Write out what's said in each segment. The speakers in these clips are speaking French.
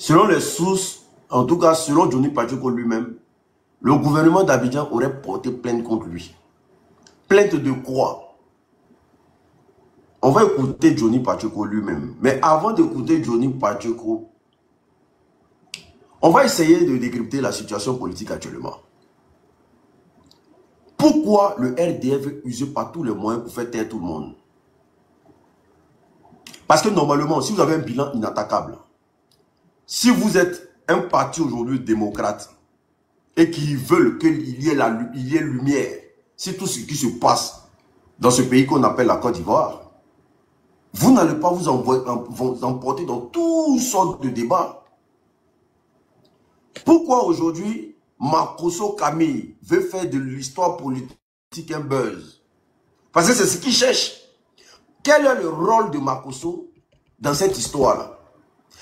Selon les sources, en tout cas selon Johnny Pacheco lui-même, le gouvernement d'Abidjan aurait porté plainte contre lui. Plainte de quoi? On va écouter Johnny Pacheco lui-même. Mais avant d'écouter Johnny Pacheco, on va essayer de décrypter la situation politique actuellement. Pourquoi le RDF veut user par tous les moyens pour faire taire tout le monde? Parce que normalement, si vous avez un bilan inattaquable, si vous êtes un parti aujourd'hui démocrate et qui veulent qu'il y ait lumière sur tout ce qui se passe dans ce pays qu'on appelle la Côte d'Ivoire, vous n'allez pas vous emporter dans toutes sortes de débats. Pourquoi aujourd'hui Makosso Camille veut faire de l'histoire politique un buzz? Parce que c'est ce qu'il cherche. Quel est le rôle de Makosso dans cette histoire-là?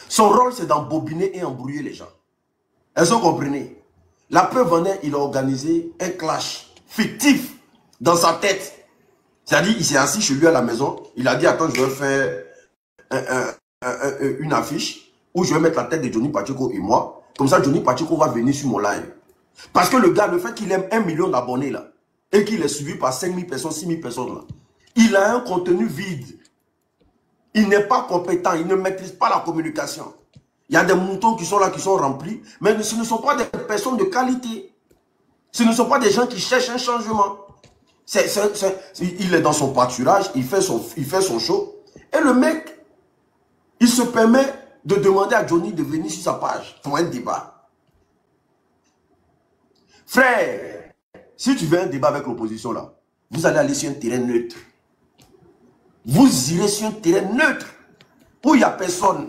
Son rôle, c'est d'embobiner et embrouiller les gens. Est-ce que vous comprenez? La preuve en est, il a organisé un clash fictif dans sa tête. C'est-à-dire, il s'est assis chez lui à la maison. Il a dit, attends, je vais faire une affiche où je vais mettre la tête de Johnny Pacheco et moi. Comme ça, Johnny Pacheco va venir sur mon live. Parce que le gars, le fait qu'il ait 1 million d'abonnés là, et qu'il est suivi par 5 000 personnes, 6 000 personnes là, il a un contenu vide. Il n'est pas compétent, il ne maîtrise pas la communication. Il y a des moutons qui sont là, qui sont remplis, mais ce ne sont pas des personnes de qualité. Ce ne sont pas des gens qui cherchent un changement. Il est dans son pâturage, il fait son show. Et le mec, il se permet de demander à Johnny de venir sur sa page pour un débat. Frère, si tu veux un débat avec l'opposition là, vous allez aller sur un terrain neutre. Vous irez sur un terrain neutre où il n'y a personne.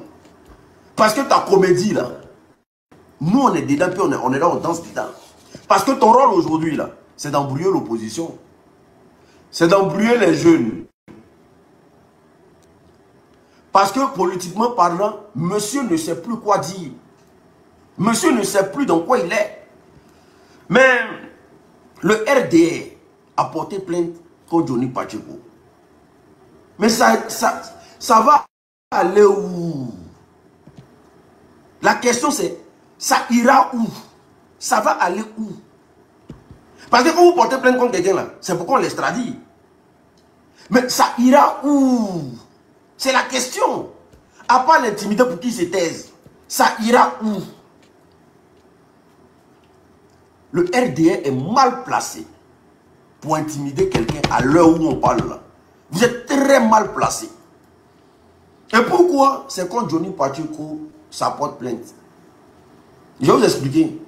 Parce que ta comédie là, nous on est dedans, puis on est là, on danse dedans. Parce que ton rôle aujourd'hui là, c'est d'embrouiller l'opposition. C'est d'embrouiller les jeunes. Parce que politiquement parlant, monsieur ne sait plus quoi dire. Monsieur ne sait plus dans quoi il est. Mais le RDR a porté plainte contre Johnny Pacheco. Mais ça va aller où? La question c'est, ça ira où? Ça va aller où? Parce que quand vous portez plainte contre quelqu'un là, c'est pour qu'on l'extradie. Mais ça ira où? C'est la question. À part l'intimider pour qu'il se taise, ça ira où? Le RDR est mal placé pour intimider quelqu'un à l'heure où on parle là. Vous êtes très mal placé. Et pourquoi c'est quand Johnny Pacheco ça porte plainte? Je vais vous expliquer.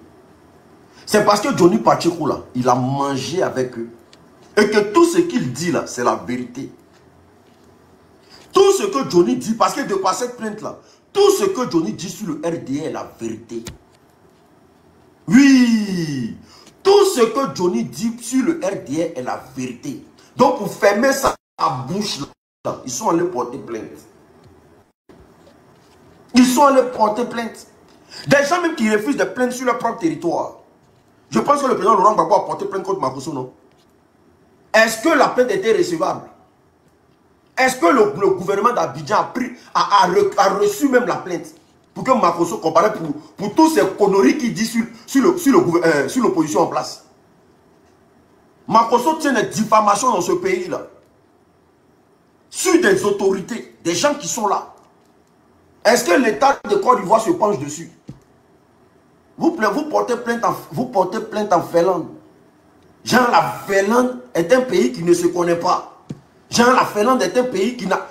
C'est parce que Johnny Pacheco là, il a mangé avec eux. Et que tout ce qu'il dit là, c'est la vérité. Tout ce que Johnny dit, parce que de par cette plainte là, tout ce que Johnny dit sur le RDR est la vérité. Oui, tout ce que Johnny dit sur le RDR est la vérité. Donc pour fermer sa bouche là, ils sont allés porter plainte. Ils sont allés porter plainte. Des gens même qui refusent de plaindre sur leur propre territoire. Je pense que le président Laurent Gbagbo a porté plainte contre Makosso, non? Est-ce que la plainte était recevable? Est-ce que le gouvernement d'Abidjan a reçu même la plainte pour que Makosso compare pour tous ces conneries qu'il dit sur l'opposition en place? Makosso tient des diffamations dans ce pays-là. Sur des autorités, des gens qui sont là. Est-ce que l'État de Côte d'Ivoire se penche dessus? Vous portez plainte en Finlande. Genre la Finlande est un pays qui ne se connaît pas. Genre la Finlande est un pays qui n'a...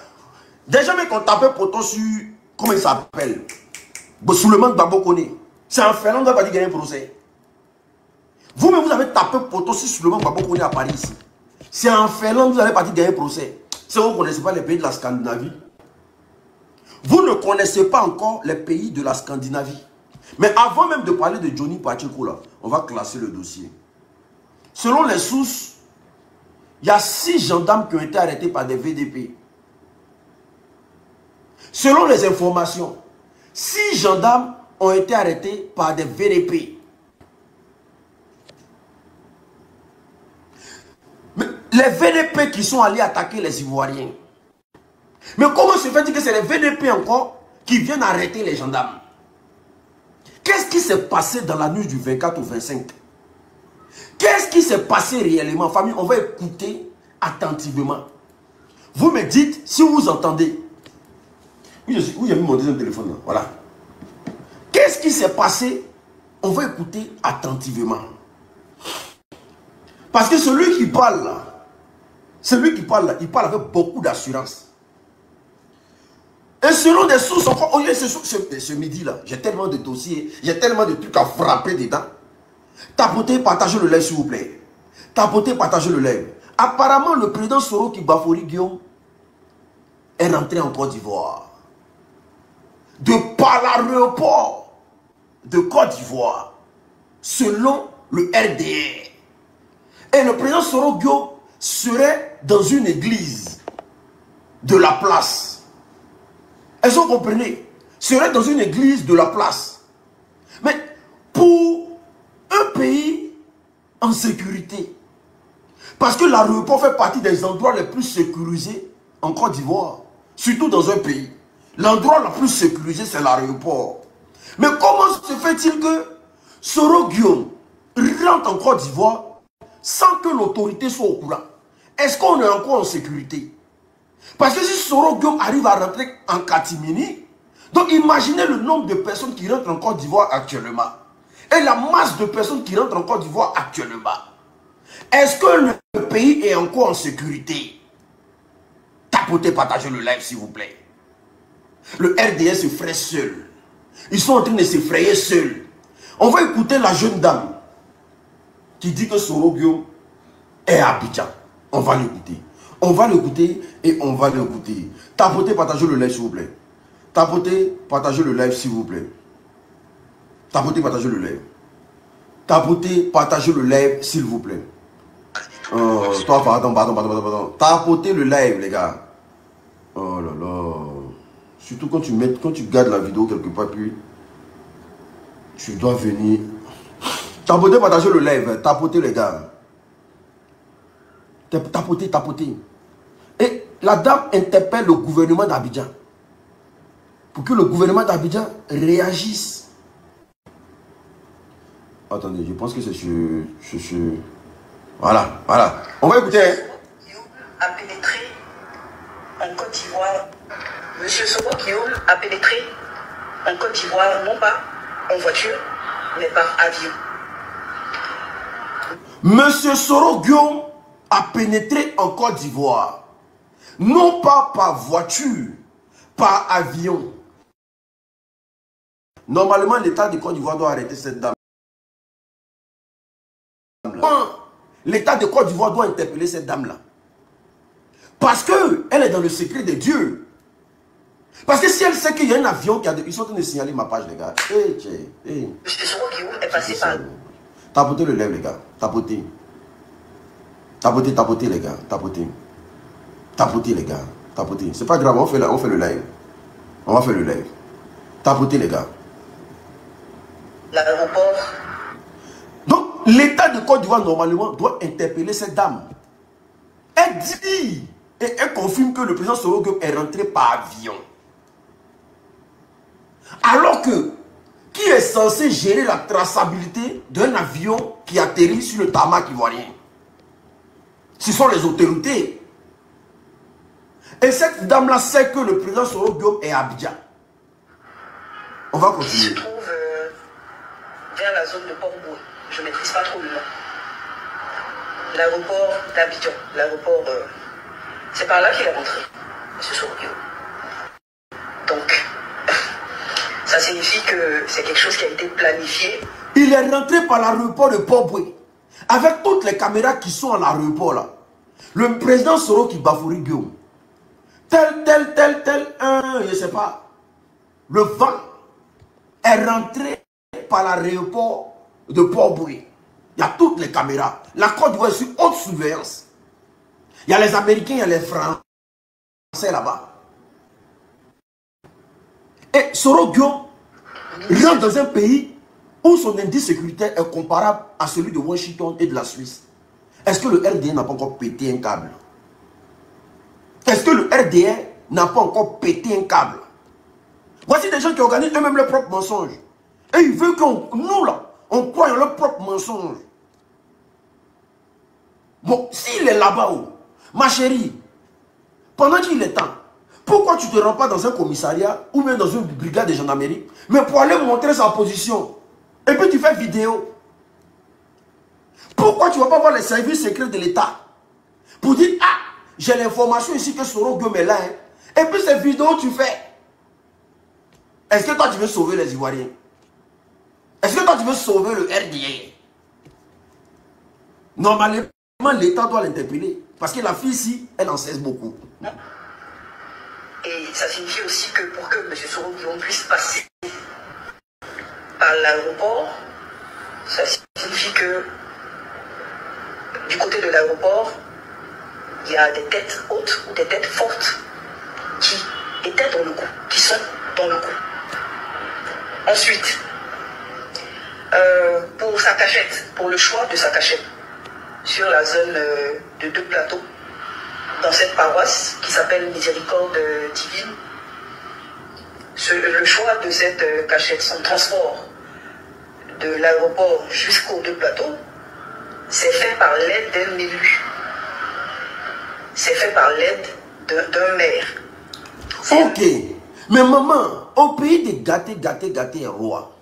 Déjà même qu'on tapait pourtant sur... Comment il s'appelle? Souleymane Gbagbo Kone. C'est en Finlande, on va pas dire gagner un procès. Vous-même, vous avez tapé pourtant sur Souleymane Gbagbo Kone à Paris ici. C'est en Finlande, vous allez pas dire gagner un procès. Si vous ne connaissez pas les pays de la Scandinavie. Vous ne connaissez pas encore les pays de la Scandinavie. Mais avant même de parler de Johnny Pacheco là, on va classer le dossier. Selon les sources, il y a 6 gendarmes qui ont été arrêtés par des VDP. Selon les informations, 6 gendarmes ont été arrêtés par des VDP. Mais les VDP qui sont allés attaquer les Ivoiriens. Mais comment se fait-il que c'est les VDP encore qui viennent arrêter les gendarmes? Qu'est-ce qui s'est passé dans la nuit du 24 au 25? Qu'est-ce qui s'est passé réellement? Famille, on va écouter attentivement. Vous me dites si vous entendez. Oui, j'ai mis mon deuxième téléphone là. Voilà. Qu'est-ce qui s'est passé? On va écouter attentivement. Parce que celui qui parle là, il parle avec beaucoup d'assurance. Et selon des sources, encore, ce midi là, j'ai tellement de dossiers, j'ai tellement de trucs à frapper dedans. Tapotez, partagez le live s'il vous plaît. Tapotez, partagez le live. Apparemment, le président Soro Kibafori Guillaume est rentré en Côte d'Ivoire. De par l'aéroport de Côte d'Ivoire, selon le RDR. Et le président Soro Guillaume serait dans une église de la place. Est-ce que vous comprenez? Serait dans une église de la place. Mais pour un pays en sécurité, parce que l'aéroport fait partie des endroits les plus sécurisés en Côte d'Ivoire, surtout dans un pays. L'endroit le plus sécurisé, c'est l'aéroport. Mais comment se fait-il que Soro Guillaume rentre en Côte d'Ivoire sans que l'autorité soit au courant? Est-ce qu'on est encore en sécurité? Parce que si Soro Guillaume arrive à rentrer en catimini, donc imaginez le nombre de personnes qui rentrent en Côte d'Ivoire actuellement. Et la masse de personnes qui rentrent en Côte d'Ivoire actuellement. Est-ce que le pays est encore en sécurité? Tapotez, partagez le live s'il vous plaît. Le RDS se fraye seul. Ils sont en train de s'effrayer seuls. On va écouter la jeune dame qui dit que Soro Guillaume est à Abidjan. On va l'écouter. On va l'écouter et on va l'écouter. Tapotez, partagez le live s'il vous plaît. Tapotez, partagez le live s'il vous plaît. Tapotez, partagez le live. Tapotez, partagez le live s'il vous plaît. Pardon. Tapotez le live les gars. Oh là là. Surtout quand tu gardes la vidéo quelque part, puis tu dois venir. Tapotez, partagez le live. Tapotez les gars. Tapotez. Et la dame interpelle le gouvernement d'Abidjan pour que le gouvernement d'Abidjan réagisse. Attendez, je pense que c'est sur... Voilà. On va écouter. A pénétré en Côte d'Ivoire. Monsieur Soro Guillaume a pénétré en Côte d'Ivoire, non pas en voiture, mais par avion. Monsieur Soro Guillaume a pénétré en Côte d'Ivoire. Non pas par voiture, par avion. Normalement, l'État de Côte d'Ivoire doit arrêter cette dame. L'État de Côte d'Ivoire doit interpeller cette dame-là. Parce qu'elle est dans le secret de Dieu. Parce que si elle sait qu'il y a un avion qui a... Ils sont en train de signaler ma page, les gars. Monsieur Soro Guillaume est passé par... Tapotez le lèvre, les gars. Tapotez. Tapotez, les gars. Tapotez, les gars. Tapotez. C'est pas grave, on fait le live. On va faire le live. Tapotez, les gars. L'aéroport. Donc, l'État de Côte d'Ivoire, normalement, doit interpeller cette dame. Elle dit et elle confirme que le président Soro Guillaume est rentré par avion. Alors que, qui est censé gérer la traçabilité d'un avion qui atterrit sur le tarmac ivoirien? Ce sont les autorités. Et cette dame-là sait que le président Soro Guillaume est à Abidjan. On va continuer. Il se trouve vers la zone de Port-Boué. Je ne maîtrise pas trop le nom. L'aéroport d'Abidjan. L'aéroport... c'est par là qu'il est rentré, monsieur Soro Guillaume. Donc, ça signifie que c'est quelque chose qui a été planifié. Il est rentré par l'aéroport de Port-Boué. Avec toutes les caméras qui sont à l'aéroport là. Le président Soro Kibafori Guillaume. Tel, je ne sais pas. Le vent est rentré par l'aéroport de Port-Boué. Il y a toutes les caméras. La Côte d'Ivoire est sur haute surveillance. Il y a les Américains, il y a les Français là-bas. Et Soro Guillaume rentre dans un pays où son indice sécuritaire est comparable à celui de Washington et de la Suisse. Est-ce que le RDR n'a pas encore pété un câble? Est-ce que le RDR n'a pas encore pété un câble? Voici des gens qui organisent eux-mêmes leurs propres mensonges. Et il veut qu'on, nous là, on croit en leur propre mensonge. Bon, s'il est là-bas, ma chérie, pendant qu'il est temps, pourquoi tu ne te rends pas dans un commissariat ou même dans une brigade de gendarmerie, mais pour aller montrer sa position? Et puis tu fais vidéo. Pourquoi tu ne vas pas voir les services secrets de l'État pour dire, ah, j'ai l'information ici que Soro Guillaume est là. Hein. Et puis ces vidéos tu fais. Est-ce que toi tu veux sauver les Ivoiriens? Est-ce que toi tu veux sauver le RDA? Normalement, l'État doit l'interpeller. Parce que la fille ici, elle en cesse beaucoup. Et ça signifie aussi que pour que M. Soro Guillaume puisse passer par l'aéroport, ça signifie que du côté de l'aéroport, il y a des têtes hautes ou des têtes fortes qui étaient dans le coup, qui sont dans le coup. Ensuite, pour sa cachette, pour le choix de sa cachette, sur la zone de 2 plateaux, dans cette paroisse qui s'appelle Miséricorde Divine, le choix de cette cachette, son transport de l'aéroport jusqu'aux 2 plateaux, c'est fait par l'aide d'un élu. C'est fait par l'aide d'un maire. Ok. Mais maman, au pays des gâtés et rois.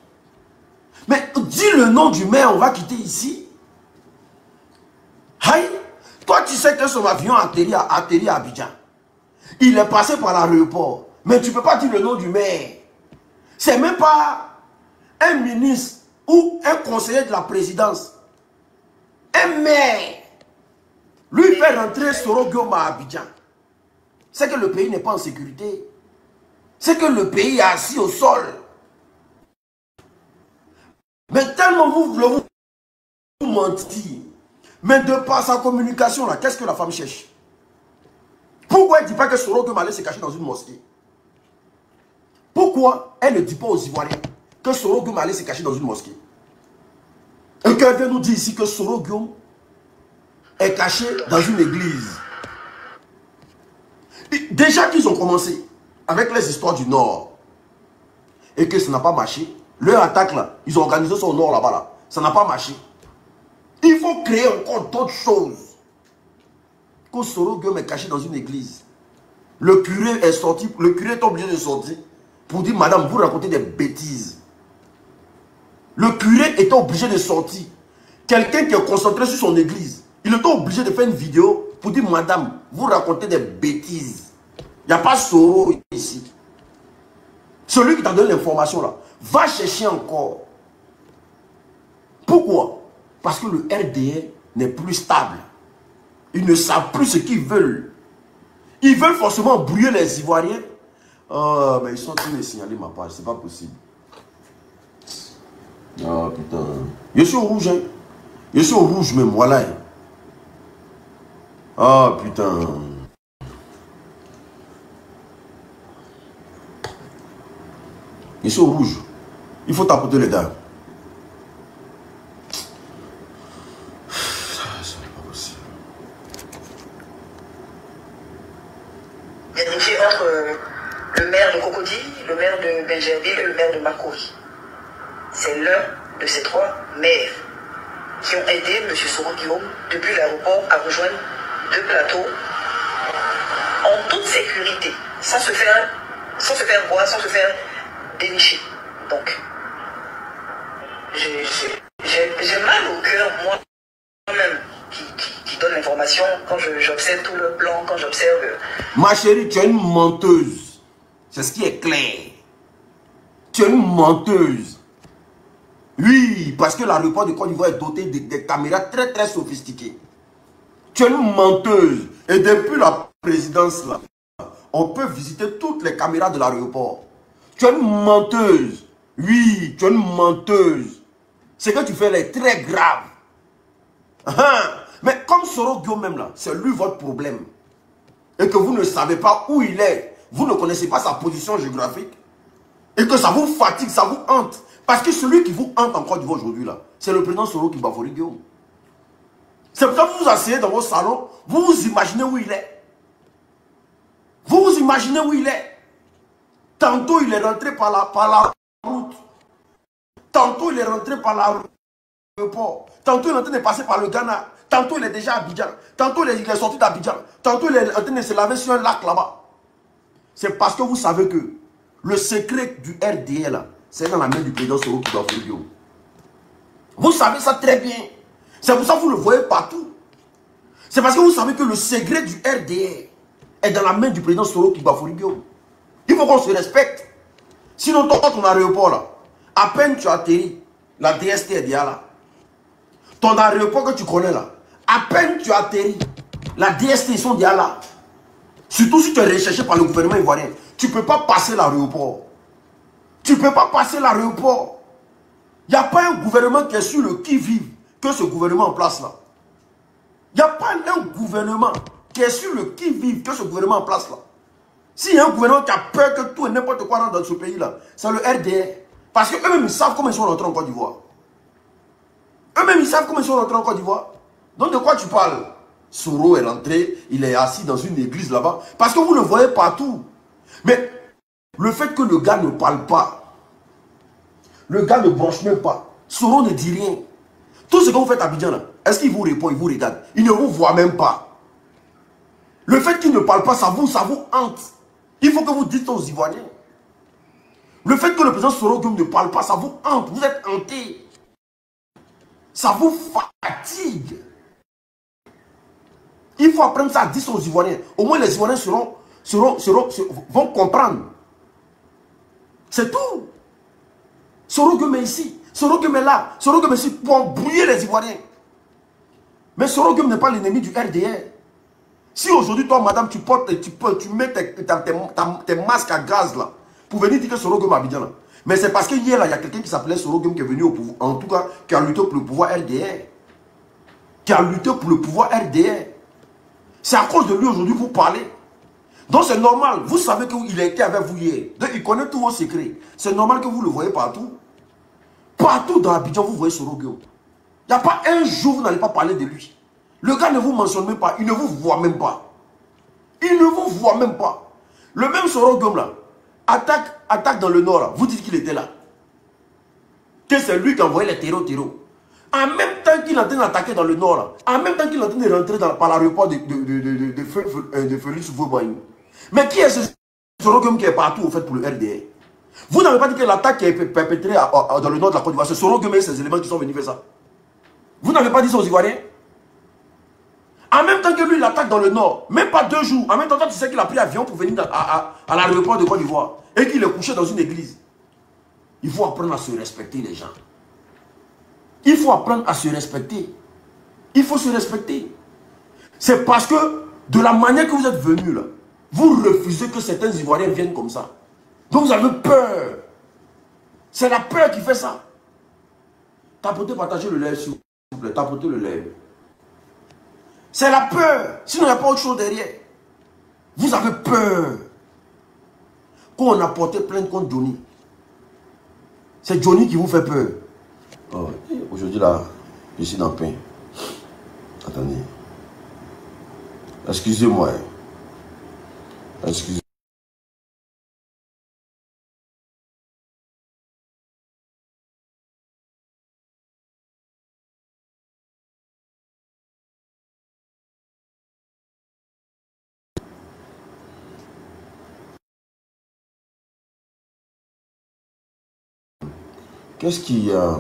Mais dis le nom du maire, on va quitter ici. Aïe, toi tu sais que son avion a atterri à Abidjan. Il est passé par l'aéroport. Mais tu ne peux pas dire le nom du maire. C'est même pas un ministre ou un conseiller de la présidence. Un maire. Lui fait rentrer Soro Guillaume à Abidjan. C'est que le pays n'est pas en sécurité. C'est que le pays est assis au sol. Mais tellement vous voulez vous mentir. Mais de par sa communication là, qu'est-ce que la femme cherche? Pourquoi elle ne dit pas que Soro Guillaume allait se cacher dans une mosquée? Pourquoi elle ne dit pas aux Ivoiriens que Soro Guillaume allait se cacher dans une mosquée? Et qu'elle vient nous dire ici que Soro Guillaume est caché dans une église. Et déjà qu'ils ont commencé avec les histoires du Nord et que ça n'a pas marché, leur attaque là, ils ont organisé ça au Nord là-bas là, ça n'a pas marché. Il faut créer encore d'autres choses. Que Soro Guillaume est caché dans une église. Le curé est sorti, le curé est obligé de sortir pour dire, madame, vous racontez des bêtises. Le curé était obligé de sortir. Quelqu'un qui est concentré sur son église, il était obligé de faire une vidéo pour dire, madame, vous racontez des bêtises. Il n'y a pas Soro ici. Celui qui t'a donné l'information là, va chercher encore. Pourquoi? Parce que le RDA n'est plus stable. Ils ne savent plus ce qu'ils veulent. Ils veulent forcément brouiller les Ivoiriens. Oh, mais ils sont en train de signaler ma page, c'est pas possible. Oh putain. Je suis au rouge, hein. Je suis au rouge même, voilà. Oh putain. Je suis au rouge. Il faut tapoter les gars. Vérifier entre le maire de Cocody, le maire de Benjerville et le maire de Makori. C'est l'un de ces 3 maires qui ont aidé M. Soro Guillaume depuis l'aéroport à rejoindre 2 plateaux en toute sécurité, sans se faire voir, sans se faire dénicher. Donc, j'ai mal au cœur, moi-même, qui donne l'information, quand j'observe tout le plan, quand j'observe... Ma chérie, tu es une menteuse. C'est ce qui est clair. Tu es une menteuse. Oui, parce que l'aéroport de Côte d'Ivoire est doté des caméras très très sophistiquées. Tu es une menteuse. Et depuis la présidence là, on peut visiter toutes les caméras de l'aéroport. Tu es une menteuse. Oui, tu es une menteuse. Ce que tu fais là est très grave. Mais comme Soro Guillaume même là, c'est lui votre problème. Et que vous ne savez pas où il est. Vous ne connaissez pas sa position géographique. Et que ça vous fatigue, ça vous hante. Parce que celui qui vous hante en Côte d'Ivoire aujourd'hui là, c'est le président Soro Guillaume Guillaume. C'est pour ça que vous vous asseyez dans vos salons, vous vous imaginez où il est. Vous vous imaginez où il est. Tantôt il est rentré par la route. Tantôt, il est rentré par l'aéroport. Tantôt, il est en train de passer par le Ghana. Tantôt, il est déjà à Abidjan. Tantôt, il est sorti d'Abidjan. Tantôt, il est en train de se laver sur un lac là-bas. C'est parce que vous savez que le secret du RDL, c'est dans la main du président Soro Kibafourio. Vous savez ça très bien. C'est pour ça que vous le voyez partout. C'est parce que vous savez que le secret du RDR est dans la main du président Soro Kibafourio. Il faut qu'on se respecte. Sinon, toi, ton aéroport là, à peine tu atterris, la DST est déjà là. Ton aéroport que tu connais là, à peine tu atterris, la DST ils sont déjà là. Surtout si tu es recherché par le gouvernement ivoirien. Tu ne peux pas passer l'aéroport. Tu ne peux pas passer l'aéroport. Il n'y a pas un gouvernement qui est sur le qui-vive que ce gouvernement en place là. Il n'y a pas un gouvernement qui est sur le qui-vive que ce gouvernement en place là. S'il y a un gouvernement qui a peur que tout et n'importe quoi rentre dans ce pays là, c'est le RDR. Parce qu'eux-mêmes ils savent comment ils sont rentrés en Côte d'Ivoire. Eux-mêmes ils savent comment ils sont rentrés en Côte d'Ivoire. Donc de quoi tu parles? Soro est rentré, il est assis dans une église là-bas. Parce que vous le voyez partout. Mais le fait que le gars ne parle pas, le gars ne branche même pas, Soro ne dit rien. Tout ce que vous faites à Abidjan là, est-ce qu'il vous répond, il vous regarde? Il ne vous voit même pas. Le fait qu'il ne parle pas, ça vous hante. Il faut que vous dites aux Ivoiriens. Le fait que le président Soro ne parle pas, ça vous hante. Vous êtes hanté. Ça vous fatigue. Il faut apprendre ça à 10 aux Ivoiriens. Au moins les Ivoiriens vont comprendre. C'est tout. Soro Guem est ici. Soro Guem est là. Soro Guem est ici pour embrouiller les Ivoiriens. Mais Soro Guem n'est pas l'ennemi du RDR. Si aujourd'hui, toi, madame, tu mets tes masques à gaz là, pour venir dire que Soro Guem Abidjan là. Mais c'est parce que hier là, il y a quelqu'un qui s'appelait Soro Guem qui est venu au pouvoir. En tout cas, qui a lutté pour le pouvoir RDR. Qui a lutté pour le pouvoir RDR. C'est à cause de lui aujourd'hui que vous parlez. Donc c'est normal. Vous savez qu'il a été avec vous hier. Donc il connaît tous vos secrets. C'est normal que vous le voyez partout. Partout dans Abidjan, vous voyez Soro Guem. Il n'y a pas un jour où vous n'allez pas parler de lui. Le gars ne vous mentionne même pas. Il ne vous voit même pas. Il ne vous voit même pas. Le même Soro Guem là, attaque dans le nord là. Vous dites qu'il était là. Que c'est lui qui a envoyé les terreaux. En même temps qu'il est en train d'attaquer dans le nord, là, en même temps qu'il est en train de rentrer par l'aéroport de Félix Vauboigny. Mais qui est ce Soro Guem qui est partout au fait pour le RDR? Vous n'avez pas dit que l'attaque qui est perpétrée dans le nord de la Côte d'Ivoire, c'est Soro Guem et ces éléments qui sont venus faire ça. Vous n'avez pas dit ça aux Ivoiriens? En même temps que lui, il attaque dans le nord, même pas 2 jours. En même temps, tu sais qu'il a pris l'avion pour venir à l'aéroport de Côte d'Ivoire et qu'il est couché dans une église. Il faut apprendre à se respecter, les gens. Il faut apprendre à se respecter. Il faut se respecter. C'est parce que de la manière que vous êtes venus là, vous refusez que certains Ivoiriens viennent comme ça. Donc vous avez peur. C'est la peur qui fait ça. Tapotez, partagez le lèvre, s'il vous plaît. Tapotez le lèvre. C'est la peur. Sinon, il n'y a pas autre chose derrière. Vous avez peur. Quand on a porté plainte contre Johnny, c'est Johnny qui vous fait peur. Oh, aujourd'hui là, je suis dans le pain. Attendez. Excusez-moi. Excusez-moi. Qu'est-ce qu'il y a?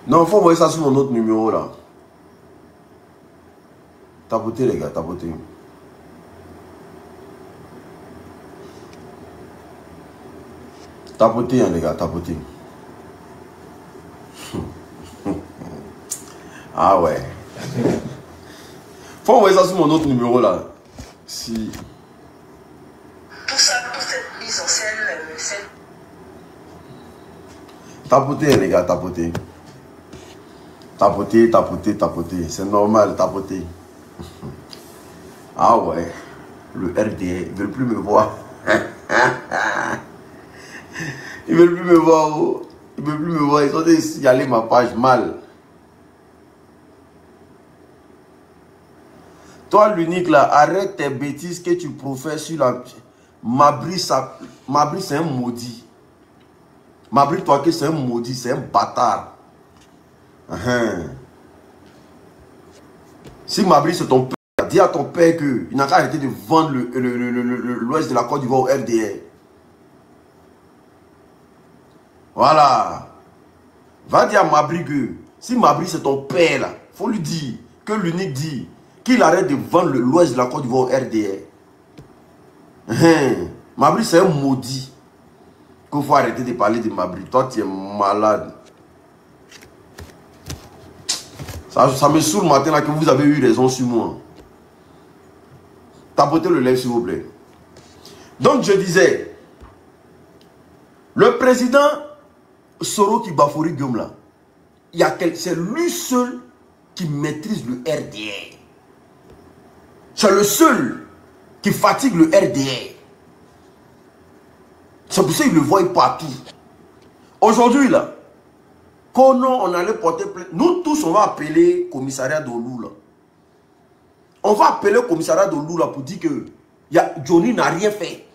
Non, il faut envoyer ça sur mon autre numéro là. Tapotez les gars, tapotez. Tapotez hein, les gars, tapotez. Ah ouais. Il faut envoyer ça sur mon autre numéro là. Si. mise en scène, celle... Tapoter, les gars, tapoter. Tapoter, tapoter, tapoter. C'est normal, tapoter. Ah ouais. Le RDA, ils ne veulent plus me voir. Ils ne veulent plus me voir. Oh. Ils ne veulent plus me voir. Ils ont dit signaler ma page mal. Toi, l'unique là, arrête tes bêtises que tu profères sur la... Mabri, c'est un maudit. Mabri, toi, que c'est un maudit, c'est un bâtard. Si Mabri, c'est ton père, dis à ton père qu'il n'a qu'à arrêter de vendre l'ouest de la Côte d'Ivoire au RDR. Voilà. Va dire à Mabri que si Mabri, c'est ton père là, il faut lui dire que l'unique dit qu'il arrête de vendre l'ouest de la Côte d'Ivoire au RDR. Mabri, c'est un maudit. Il faut arrêter de parler de Mabri. Toi, tu es malade. Ça me saoule le matin là que vous avez eu raison sur moi. Tapotez le lèvre, s'il vous plaît. Donc, je disais, le président Soro Kibafori Guillaume là, c'est lui seul qui maîtrise le RDR. C'est le seul qui fatigue le RDR. C'est pour ça qu'il le voit partout. Aujourd'hui, là, quand on allait porter plainte, nous tous, on va appeler le commissariat d'Olou, là. On va appeler le commissariat d'Olou, là, pour dire que Johnny n'a rien fait.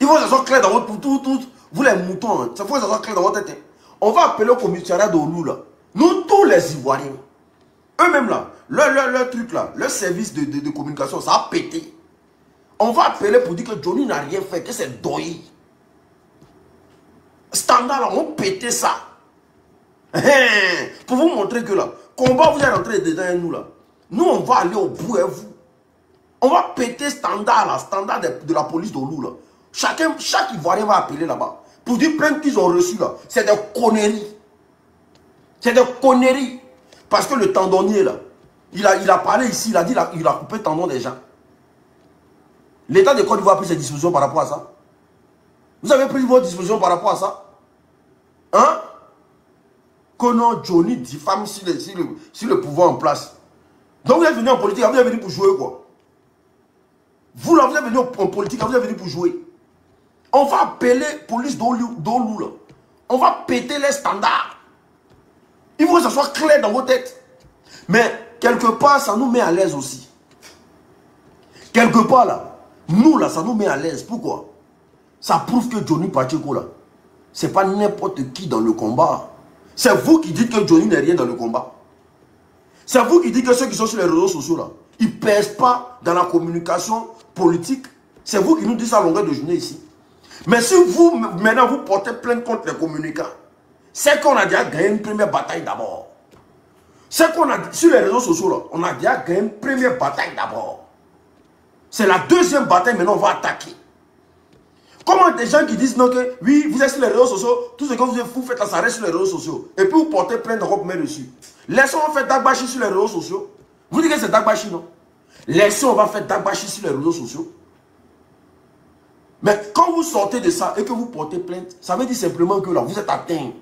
Il faut que ça soit clair dans votre... vous les moutons, hein, il faut que ça soit clair dans votre tête. On va appeler le commissariat d'Olou, là. Nous, tous les Ivoiriens, eux-mêmes, là, leur truc, là, leur service de communication, ça a pété. On va appeler pour dire que Johnny n'a rien fait, que c'est doyé. Standard, là, on pétait ça. Pour vous montrer que là, combat, vous êtes rentré dedans nous là. Nous, on va aller au bout et vous. On va péter standard là, standard de la police d'Olou là. Chaque Ivoirien va appeler là-bas. Pour dire plainte qu'ils ont reçu là. C'est des conneries. C'est des conneries. Parce que le tendonnier là, il a parlé ici, il a dit il a coupé le tendon des gens. L'État de Côte d'Ivoire a pris ses dispositions par rapport à ça. Vous avez pris vos dispositions par rapport à ça? Hein? Que non, Johnny diffame si le pouvoir en place. Donc vous êtes venu en politique, vous êtes venu pour jouer quoi? Vous là, vous êtes venu en politique, vous êtes venu pour jouer. On va appeler police d'Olou là. On va péter les standards. Il faut que ça soit clair dans vos têtes. Mais quelque part, ça nous met à l'aise aussi. Quelque part là, nous là, ça nous met à l'aise. Pourquoi? Ça prouve que Johnny Pacheco là, c'est pas n'importe qui dans le combat. C'est vous qui dites que Johnny n'est rien dans le combat. C'est vous qui dites que ceux qui sont sur les réseaux sociaux là, ils ne pèsent pas dans la communication politique. C'est vous qui nous dites ça à longueur de journée ici. Mais si vous, maintenant, vous portez plainte contre les communicants, c'est qu'on a déjà gagné une première bataille d'abord. C'est qu'on a, sur les réseaux sociaux là, on a déjà gagné une première bataille d'abord. C'est la deuxième bataille, maintenant on va attaquer. Comment des gens qui disent non que oui, vous êtes sur les réseaux sociaux, tout ce que vous faites là, ça reste sur les réseaux sociaux. Et puis vous portez plainte d'Europe mais dessus. Laissons faire Dagbashi sur les réseaux sociaux. Vous dites que c'est Dagbashi, non? Laissons on va faire Dagbashi sur les réseaux sociaux. Mais quand vous sortez de ça et que vous portez plainte, ça veut dire simplement que là, vous êtes atteint.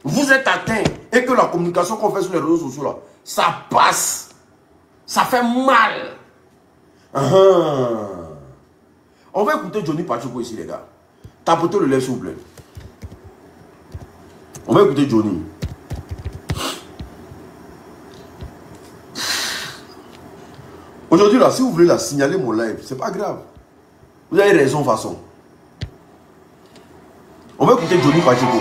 Vous êtes atteint et que la communication qu'on fait sur les réseaux sociaux là, ça passe. Ça fait mal. On va écouter Johnny Pacheco ici, les gars. Tapotez le lait, s'il vous plaît. On va écouter Johnny. Aujourd'hui, là, si vous voulez la signaler mon live, c'est pas grave. Vous avez raison, de toute façon. On va écouter Johnny Pacheco.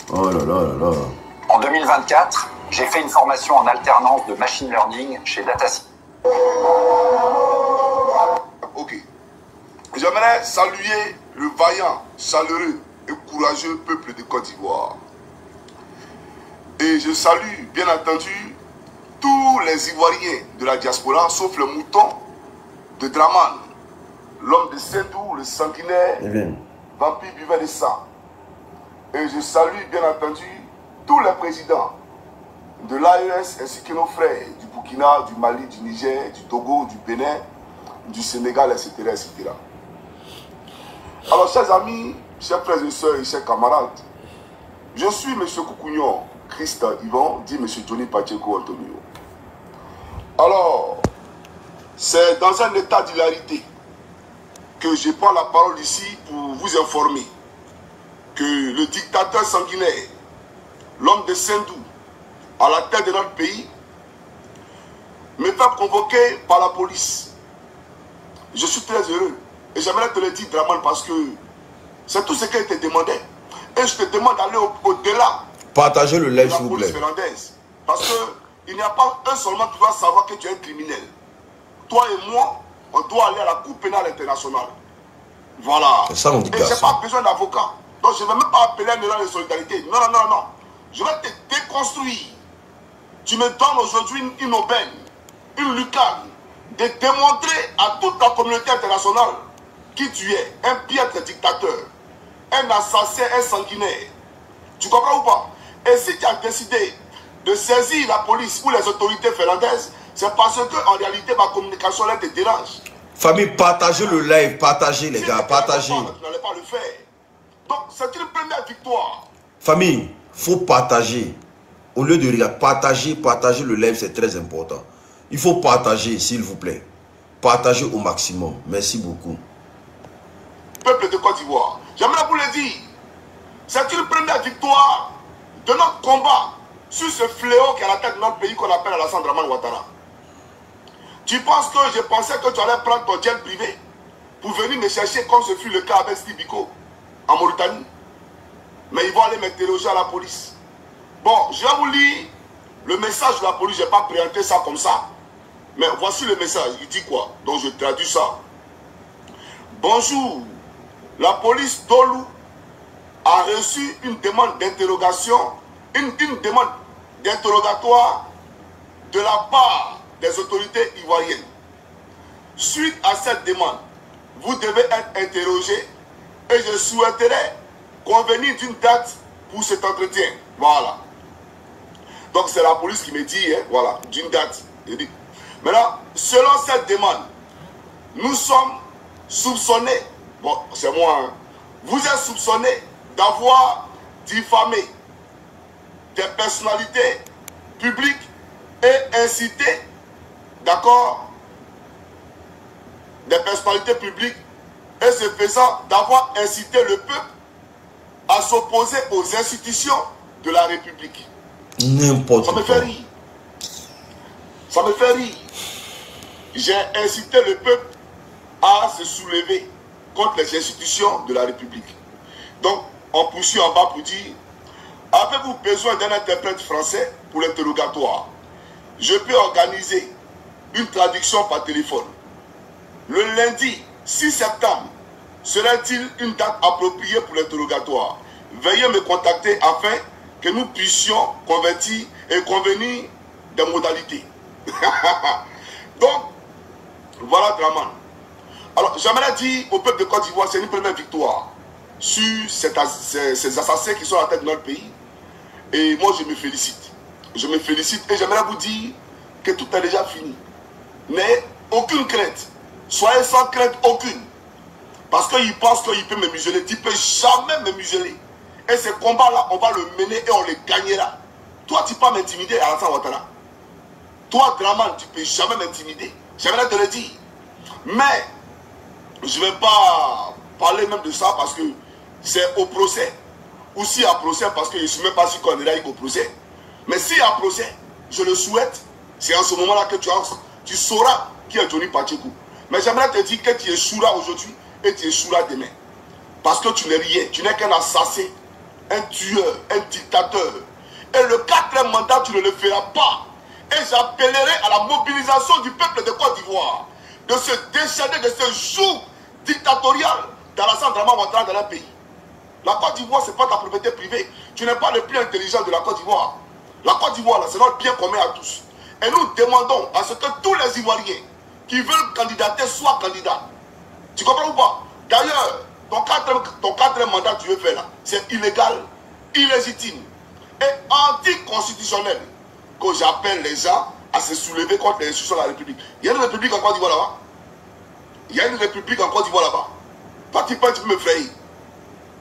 Oh là là là là. En 2024, j'ai fait une formation en alternance de machine learning chez Datasy. Ok. J'aimerais saluer le vaillant, chaleureux et courageux peuple de Côte d'Ivoire. Et je salue, bien entendu, tous les Ivoiriens de la diaspora, sauf le mouton de Draman, l'homme de Sendou, le sanguinaire, vampire buveur de sang. Et je salue, bien entendu, tous les présidents de l'AES ainsi que nos frères du Burkina, du Mali, du Niger, du Togo, du Bénin, du Sénégal, etc. etc. Alors, chers amis, chers frères et sœurs et chers camarades, je suis M. Koukounion, Christ Yvan, dit M. Johnny Pacheco Antonio. Alors, c'est dans un état d'hilarité que je prends la parole ici pour vous informer que le dictateur sanguinaire, l'homme de Sendou, à la tête de notre pays, me fait convoquer par la police. Je suis très heureux. Et j'aimerais te le dire, Draman, parce que c'est tout ce qu'il te demandait. Et je te demande d'aller au-delà. Partagez le live, s'il vous plaît. Parce qu'il n'y a pas un seulement qui doit savoir que tu es un criminel. Toi et moi, on doit aller à la Cour pénale internationale. Voilà. Ça, on dit et je n'ai pas besoin d'avocat. Donc je ne vais même pas appeler un élan de solidarité. Non, non, non, non. Je vais te déconstruire. Tu me donnes aujourd'hui une aubaine, une lucarne, de démontrer à toute la communauté internationale qui tu es, un piètre dictateur, un assassin, un sanguinaire. Tu comprends ou pas? Et si tu as décidé de saisir la police ou les autorités finlandaises, c'est parce que en réalité ma communication là te dérange. Famille, partagez le live, partagez les gars, partagez. Tu n'allais pas le faire. Donc c'est une première victoire. Famille, faut partager. Au lieu de regarder, partager le live, c'est très important. Il faut partager, s'il vous plaît. Partagez au maximum. Merci beaucoup. Peuple de Côte d'Ivoire, j'aimerais vous le dire. C'est une première victoire de notre combat sur ce fléau qui est à la tête de notre pays qu'on appelle Alassane Dramane Ouattara. Tu penses que je pensais que tu allais prendre ton jet privé pour venir me chercher comme ce fut le cas avec Steve Biko en Mauritanie? Mais ils vont aller m'interroger à la police. Bon, je vais vous lire le message de la police. Je n'ai pas présenté ça comme ça. Mais voici le message. Il dit quoi? Donc je traduis ça. Bonjour. La police d'Olu a reçu une demande d'interrogation, une demande d'interrogatoire de la part des autorités ivoiriennes. Suite à cette demande, vous devez être interrogé et je souhaiterais convenir d'une date pour cet entretien. Voilà. Donc c'est la police qui me dit, hein, voilà, d'une date. Dit. Maintenant, selon cette demande, nous sommes soupçonnés, bon, c'est moi, hein, vous êtes soupçonnés d'avoir diffamé des personnalités publiques et incité, d'accord, des personnalités publiques et ce faisant d'avoir incité le peuple à s'opposer aux institutions de la République. N'importe quoi. Ça me fait rire. Ça me fait rire. J'ai incité le peuple à se soulever contre les institutions de la République. Donc, on poursuit en bas pour dire, avez-vous besoin d'un interprète français pour l'interrogatoire? Je peux organiser une traduction par téléphone. Le lundi 6 septembre, serait-il une date appropriée pour l'interrogatoire? Veuillez me contacter afin que nous puissions convenir des modalités. Donc, voilà Draman. Alors, j'aimerais dire au peuple de Côte d'Ivoire, c'est une première victoire sur ces assassins qui sont à la tête de notre pays. Et moi, je me félicite. Je me félicite et j'aimerais vous dire que tout est déjà fini. Mais aucune crainte. Soyez sans crainte aucune. Parce qu'il pense qu'il peut me museler. Tu ne peux jamais me museler. Et ce combat-là, on va le mener et on le gagnera. Toi, tu ne peux pas m'intimider, Alassane Ouattara. Toi, Draman, tu ne peux jamais m'intimider. J'aimerais te le dire. Mais, je ne vais pas parler même de ça parce que c'est au procès. Ou si à procès, parce que je ne suis même pas sûr qu'on ira au procès. Mais si à procès, je le souhaite, c'est en ce moment-là que tu sauras qui est Johnny Pacheco. Mais j'aimerais te dire que tu échoueras aujourd'hui et tu échoueras demain. Parce que tu n'es rien. Tu n'es qu'un assassin, un tueur, un dictateur. Et le 4e mandat, tu ne le feras pas. Et j'appellerai à la mobilisation du peuple de Côte d'Ivoire de se déchaîner de ce joug dictatorial d'Alassane Dramane Ouattara dans le pays. La Côte d'Ivoire, ce n'est pas ta propriété privée. Tu n'es pas le plus intelligent de la Côte d'Ivoire. La Côte d'Ivoire, c'est notre bien commun à tous. Et nous demandons à ce que tous les Ivoiriens qui veulent candidater soient candidats. Tu comprends ou pas? D'ailleurs, ton 4e mandat que tu veux faire là, c'est illégal, illégitime et anticonstitutionnel. que j'appelle les gens à se soulever contre les institutions de la République. Il y a une République en Côte d'Ivoire là-bas. Il y a une République en Côte d'Ivoire là-bas. Toi, tu peux me frayer.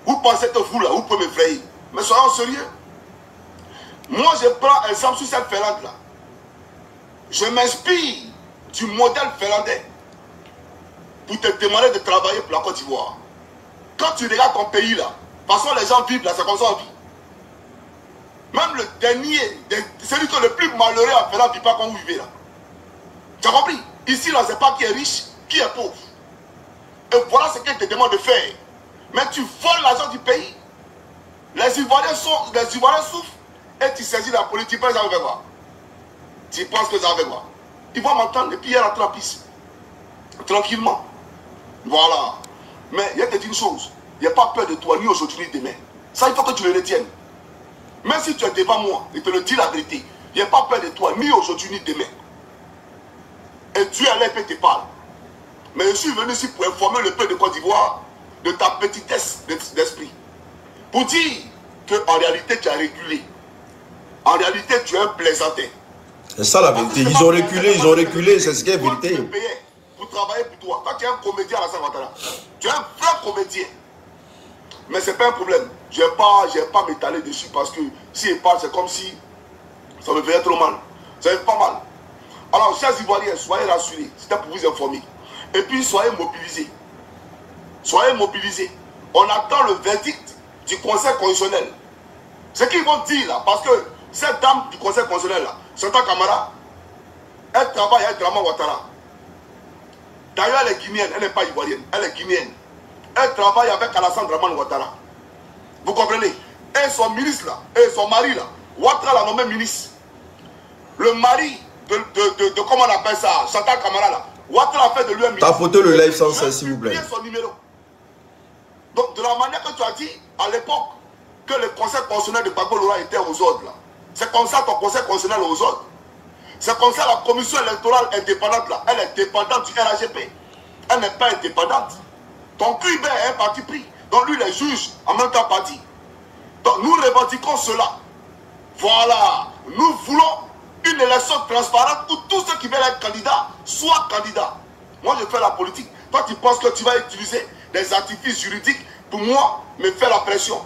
Vous pensez que vous là, vous pouvez me frayer. Mais soyons sérieux. Moi, je prends exemple sur cette Finlande là. Je m'inspire du modèle finlandais pour te demander de travailler pour la Côte d'Ivoire. Quand tu regardes ton pays là, de toute façon les gens vivent là, c'est comme ça on vit. Même le dernier, celui qui est le plus malheureux en Finlande ne vit pas comme vous vivez là. Tu as compris? Ici là, c'est pas qui est riche, qui est pauvre. Et voilà ce qu'il te demande de faire. Mais tu voles l'argent du pays. Les Ivoiriens souffrent et tu saisis la politique. Ça va faire quoi? Tu penses que ça va faire quoi? Ils vont m'entendre et puis il y a la trappiste. Tranquillement. Voilà. Mais il y a te dire une chose. Il n'y a pas peur de toi ni aujourd'hui ni demain. Ça, il faut que tu le retiennes. Même si tu es devant moi, je te le dis la vérité. Il n'y a pas peur de toi ni aujourd'hui ni demain. Et Dieu à l'épée te parle. Mais je suis venu ici pour informer le peuple de Côte d'Ivoire de ta petitesse d'esprit. Pour dire qu'en réalité tu as reculé. En réalité tu es un plaisantin. C'est ça la vérité. Ils ont reculé, c'est ce qui est vérité. Pour travailler pour toi. Toi tu es un comédien à la Saint-Ouattara. Tu es un vrai comédien. Mais ce n'est pas un problème. Je n'ai pas m'étaler dessus parce que si je parle, c'est comme si ça me faisait trop mal. Ça fait pas mal. Alors, chers Ivoiriens, soyez rassurés. C'était pour vous informer. Et puis, soyez mobilisés. Soyez mobilisés. On attend le verdict du Conseil constitutionnel. Ce qu'ils vont dire là, parce que cette dame du Conseil constitutionnel là, Santa Camara, elle travaille avec Draman Ouattara. D'ailleurs, elle est guinéenne, elle n'est pas ivoirienne, elle est guinéenne. Elle travaille avec Alassane Draman Ouattara. Vous comprenez? Et son ministre là, et son mari là, Ouattara l'a nommé ministre. Le mari de comment on appelle ça, Chantal Camara là, Ouattara a fait de lui un ministre. Tapotez le live sans cesse, s'il vous plaît. Son numéro. Donc, de la manière que tu as dit à l'époque que le Conseil constitutionnel de Gbagbo Lora était aux ordres là, c'est comme ça ton Conseil constitutionnel est aux ordres. C'est comme ça la commission électorale indépendante là, elle est dépendante du RAGP. Elle n'est pas indépendante. Ton QIB est un parti pris. Donc lui, les juges en même temps parti. Donc nous revendiquons cela. Voilà. Nous voulons une élection transparente où tous ceux qui veulent être candidats soient candidats. Moi, je fais la politique. Toi, tu penses que tu vas utiliser des artifices juridiques pour moi me faire la pression.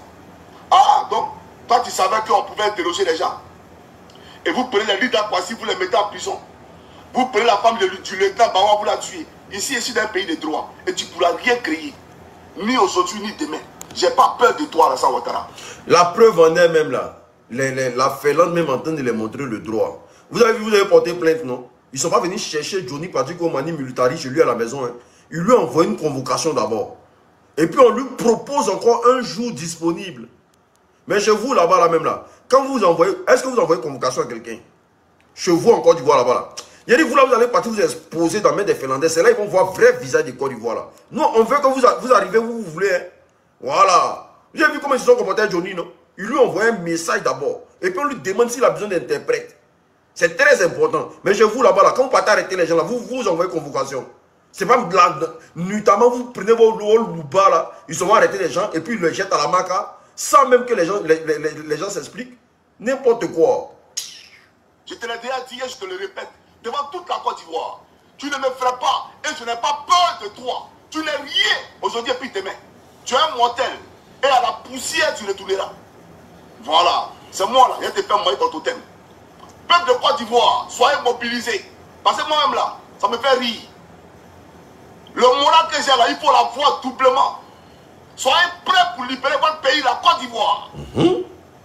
Ah, donc, toi, tu savais qu'on pouvait interroger les gens. Et vous prenez les leaders Kwasi, vous les mettez en prison. Vous prenez la femme du lieutenant Bawa, vous la tuez. Ici, je suis dans un pays de droit. Et tu ne pourras rien créer. Ni aujourd'hui, ni demain. Je n'ai pas peur de toi, Alassane Ouattara. La preuve en est même là. La Finlande même en train de les montrer le droit. Vous avez vu, vous avez porté plainte, non? Ils ne sont pas venus chercher Johnny Patrick Omani Militari chez lui à la maison. Hein. Ils lui ont envoyé une convocation d'abord. Et puis on lui propose encore un jour disponible. Mais chez vous là-bas, là même là, quand vous envoyez, est-ce que vous envoyez convocation à quelqu'un? Chez vous en Côte d'Ivoire là-bas là. Il y a dit, vous là, vous allez partir vous exposer dans la main des Finlandais. C'est là ils vont voir vrai visage des Côte d'Ivoire là. Nous, on veut que vous arrivez où vous voulez. Hein. Voilà. Vous avez vu comment ils se sont comportés à Johnny, non? Ils lui ont envoyé un message d'abord. Et puis on lui demande s'il a besoin d'interprète. C'est très important. Mais chez vous là-bas, là, quand vous partez arrêter les gens là, vous envoyez convocation. C'est pas notamment vous prenez vos louba là, ils sont arrêtés les gens et puis ils les jettent à la maca sans même que les gens s'expliquent. N'importe quoi. Je te l'ai déjà dit et je te le répète, devant toute la Côte d'Ivoire, tu ne me feras pas et je n'ai pas peur de toi. Tu n'es rien aujourd'hui et puis demain. Tu es un mortel et à la poussière tu retourneras. Voilà, c'est moi là, je te fais moi ton totem. Peuple de Côte d'Ivoire, soyez mobilisés. Parce que moi-même là, ça me fait rire. Le moral que j'ai là, il faut l'avoir doublement. Soyez prêts pour libérer votre pays, la Côte d'Ivoire.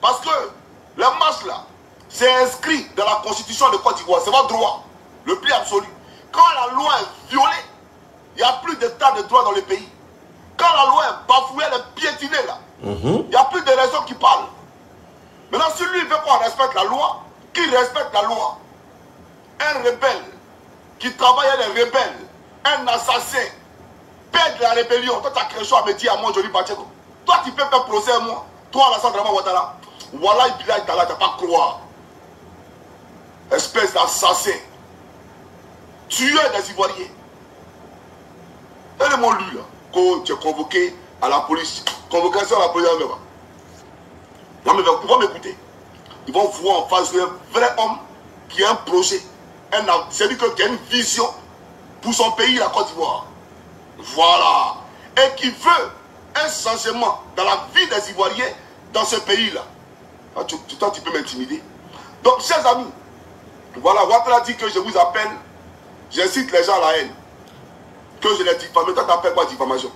Parce que la marche là, c'est inscrit dans la constitution de Côte d'Ivoire. C'est votre droit, le plus absolu. Quand la loi est violée, il n'y a plus d'état de droit dans le pays. Quand la loi est bafouée, elle est piétinée là, il n'y a plus de raison qui parle. Maintenant, si lui veut qu'on respecte la loi, qu'il respecte la loi. Un rebelle qui travaille avec les rebelles, un assassin, père de la rébellion. Toi, tu as quelque chose à me dire à moi, Johnny Pacheco. Toi, tu peux faire procès à moi. Toi, Alassane Draman Ouattara. Voilà, il a tu n'as pas croire. Espèce d'assassin. Tueur des Ivoiriens. Donnez-moi lui, là, que tu es convoqué à la police. Convocation à la police. Ils vont m'écouter. Ils vont voir en face d'un vrai homme qui a un projet, c'est-à-dire qui a une vision pour son pays, la Côte d'Ivoire. Voilà. Et qui veut un changement dans la vie des Ivoiriens dans ce pays-là. Toi, tu peux m'intimider. Donc, chers amis, voilà, Ouattara dit que je vous appelle, j'incite les gens à la haine, que je les diffame. Toi, t'appelles quoi diffamation?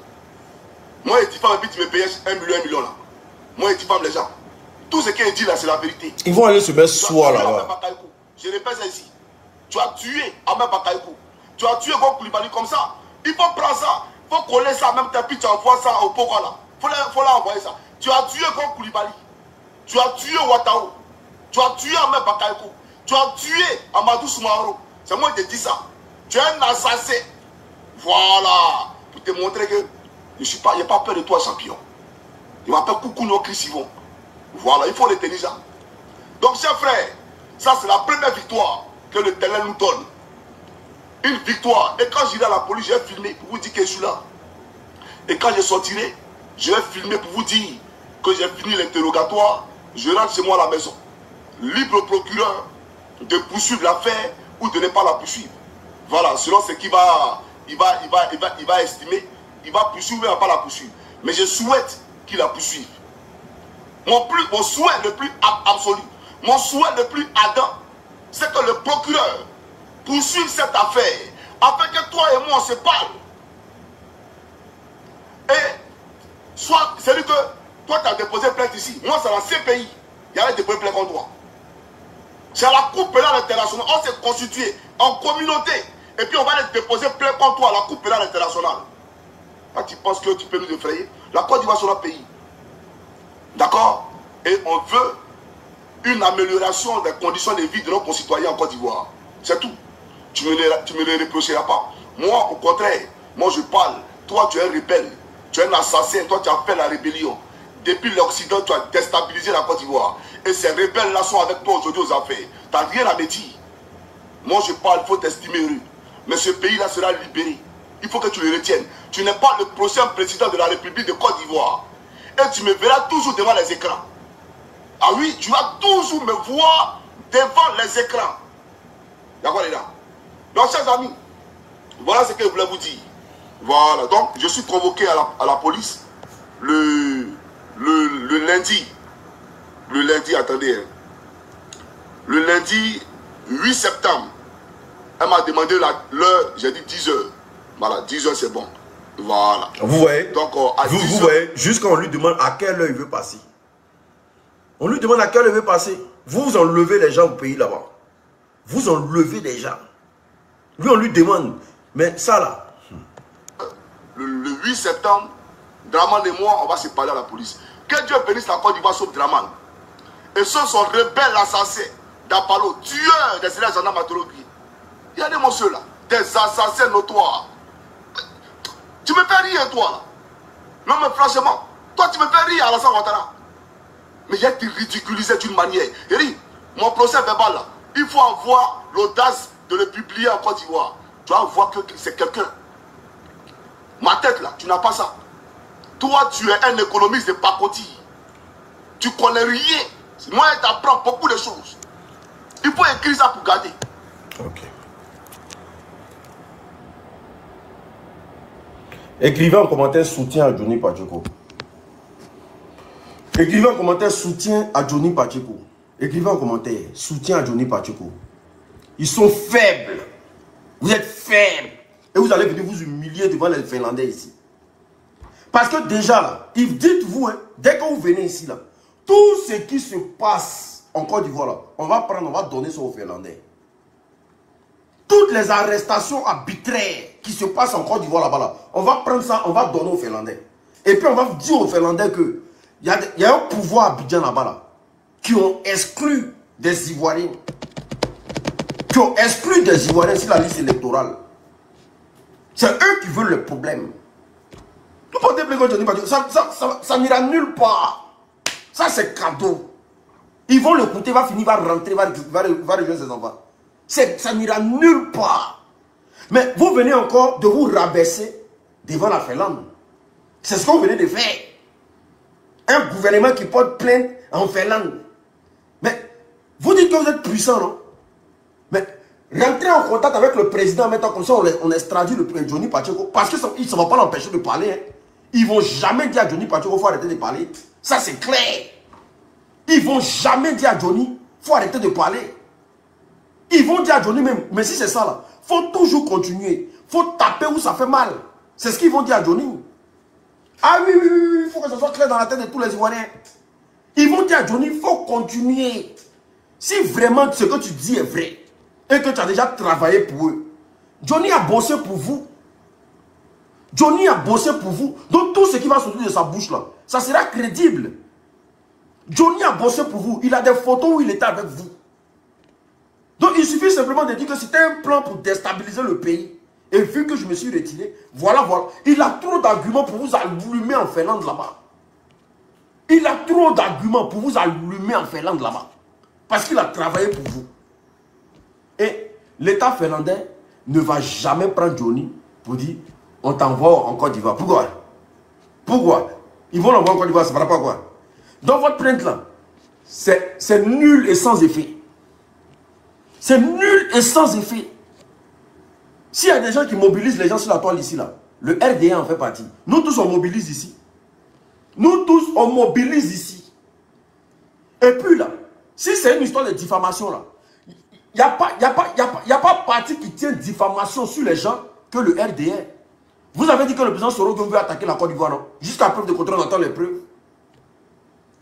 Moi, je diffame et puis tu me payes 1 million là. Moi, je diffame les gens. Tout ce qu'il dit là, c'est la vérité. Ils vont aller se mettre soi là-bas. Je répète ça ici. Tu as tué Ahmed Bakayoko. Tu as tué Gok Koulibaly comme ça. Il faut prendre ça, il faut coller ça, même puis tu envoies ça au Pogba là. Il faut l'envoyer ça. Tu as tué Gok Koulibaly. Tu as tué Ouattara. Tu as tué Ahmed Bakayoko. Tu as tué Amadou Soumaoro. C'est moi qui te dis ça. Tu es un assassin. Voilà. Pour te montrer que je n'ai pas peur de toi, champion. Il m'appelle Koukouno Chris Yvon. Voilà, il faut retenir ça. Donc, chers frères, ça c'est la première victoire que le Ténèbres nous donne. Une victoire. Et quand j'irai à la police, je vais filmer pour vous dire que je suis là. Et quand je sortirai, je vais filmer pour vous dire que j'ai fini l'interrogatoire. Je rentre chez moi à la maison. Libre au procureur de poursuivre l'affaire ou de ne pas la poursuivre. Voilà, selon ce qu'il va estimer, il va poursuivre ou il ne va pas la poursuivre. Mais je souhaite qu'il la poursuive. Mon souhait le plus absolu, mon souhait le plus ardent, c'est que le procureur poursuive cette affaire afin que toi et moi on se parle. Et soit, c'est-à-dire que toi tu as déposé plainte ici, moi c'est la CPI, il y avait déposé plainte contre toi. C'est la Cour pénale internationale, on s'est constitué en communauté et puis on va aller déposer plainte contre toi à la Cour pénale internationale. Quand tu penses que tu peux nous effrayer, la Côte d'Ivoire c'est notre pays. D'accord? Et on veut une amélioration des conditions de vie de nos concitoyens en Côte d'Ivoire. C'est tout. Tu ne me les reprocheras pas. Moi, au contraire, moi je parle. Toi, tu es un rebelle. Tu es un assassin. Toi, tu as fait la rébellion. Depuis l'Occident, tu as déstabilisé la Côte d'Ivoire. Et ces rebelles-là sont avec toi aujourd'hui aux affaires. Tu n'as rien à me dire. Moi, je parle, il faut t'estimer heureux. Mais ce pays-là sera libéré. Il faut que tu le retiennes. Tu n'es pas le prochain président de la République de Côte d'Ivoire. Et tu me verras toujours devant les écrans. Ah oui, tu vas toujours me voir devant les écrans. D'accord, les gars? Donc, chers amis, voilà ce que je voulais vous dire. Voilà, donc je suis convoqué à la police le lundi. Le lundi, attendez. Hein. Le lundi 8 septembre, elle m'a demandé l'heure, j'ai dit 10 h. Voilà, 10 h c'est bon. Voilà. Vous voyez? Donc, à 10 vous voyez, jusqu'à on lui demande à quelle heure il veut passer. On lui demande à quelle heure il veut passer. Vous enlevez les gens au pays là-bas. Vous enlevez des gens. Lui, on lui demande. Mais ça là. Le 8 septembre, Draman et moi, on va se parler à la police. Que Dieu bénisse la Côte d'Ivoire sauf Draman. Et ceux sont rebelles, assassins, d'Apalo, tueurs des élèves gendarmes à Tologui. Il y a des messieurs là, des assassins notoires. Tu me fais rire, toi là. Non, mais franchement, toi, tu me fais rire, Alassane Ouattara. Mais il a été ridiculisé d'une manière. Il dit, mon procès verbal là, il faut avoir l'audace de le publier en Côte d'Ivoire. Tu vas voir que c'est quelqu'un. Ma tête là, tu n'as pas ça. Toi, tu es un économiste de pacotille. Tu connais rien. Moi, je t'apprends beaucoup de choses. Il faut écrire ça pour garder. Ok. Écrivez en commentaire soutien à Johnny Pacheco. Écrivez en commentaire soutien à Johnny Pacheco. Écrivez en commentaire soutien à Johnny Pacheco. Ils sont faibles. Vous êtes faibles. Et vous allez venir vous humilier devant les Finlandais ici. Parce que déjà là, dites-vous, hein, dès que vous venez ici là, tout ce qui se passe en Côte d'Ivoire là, on va donner ça aux Finlandais. Toutes les arrestations arbitraires qui se passent en Côte d'Ivoire là-bas, là, on va prendre ça, on va donner aux Finlandais. Et puis on va dire aux Finlandais que il y a un pouvoir à Abidjan là-bas là, qui ont exclu des Ivoiriens. Qui ont exclu des Ivoiriens sur la liste électorale. C'est eux qui veulent le problème. Tout porter plainte contre Johnny Pacheco, ça n'ira nulle part. Ça c'est cadeau. Ils vont l'écouter, va finir, va rentrer, va rejoindre ses enfants. Ça n'ira nulle part. Mais vous venez encore de vous rabaisser devant la Finlande. C'est ce que vous venez de faire. Un gouvernement qui porte plainte en Finlande. Mais vous dites que vous êtes puissant, non? Rentrer en contact avec le président maintenant, comme ça on extradit le président Johnny Pacheco. Parce que ça ne va pas l'empêcher de parler. Hein. Ils ne vont jamais dire à Johnny Pacheco qu'il faut arrêter de parler. Ça c'est clair. Ils ne vont jamais dire à Johnny qu'il faut arrêter de parler. Ils vont dire à Johnny même, mais si c'est ça là, il faut toujours continuer. Il faut taper où ça fait mal. C'est ce qu'ils vont dire à Johnny. Ah oui, il faut que ça soit clair dans la tête de tous les Ivoiriens. Ils vont dire à Johnny, il faut continuer. Si vraiment ce que tu dis est vrai, et que tu as déjà travaillé pour eux, Johnny a bossé pour vous. Johnny a bossé pour vous. Donc tout ce qui va sortir de sa bouche là, ça sera crédible. Johnny a bossé pour vous. Il a des photos où il était avec vous. Donc il suffit simplement de dire que c'était un plan pour déstabiliser le pays. Et vu que je me suis retiré, voilà. Il a trop d'arguments pour vous allumer en Finlande là-bas. Il a trop d'arguments pour vous allumer en Finlande là-bas. Parce qu'il a travaillé pour vous. Et l'État finlandais ne va jamais prendre Johnny pour dire on t'envoie en Côte d'Ivoire. Pourquoi? Ils vont l'envoyer en Côte d'Ivoire, c'est par rapport à quoi? Dans votre plainte là, c'est nul et sans effet. C'est nul et sans effet. S'il y a des gens qui mobilisent les gens sur la toile ici, là, le RDA en fait partie. Nous tous, on mobilise ici. Nous tous, on mobilise ici. Et puis là, si c'est une histoire de diffamation, là, il n'y a pas parti qui tient diffamation sur les gens que le RDA. Vous avez dit que le président Soro veut attaquer la Côte d'Ivoire, non? Jusqu'à preuve de contraire, on attend les preuves.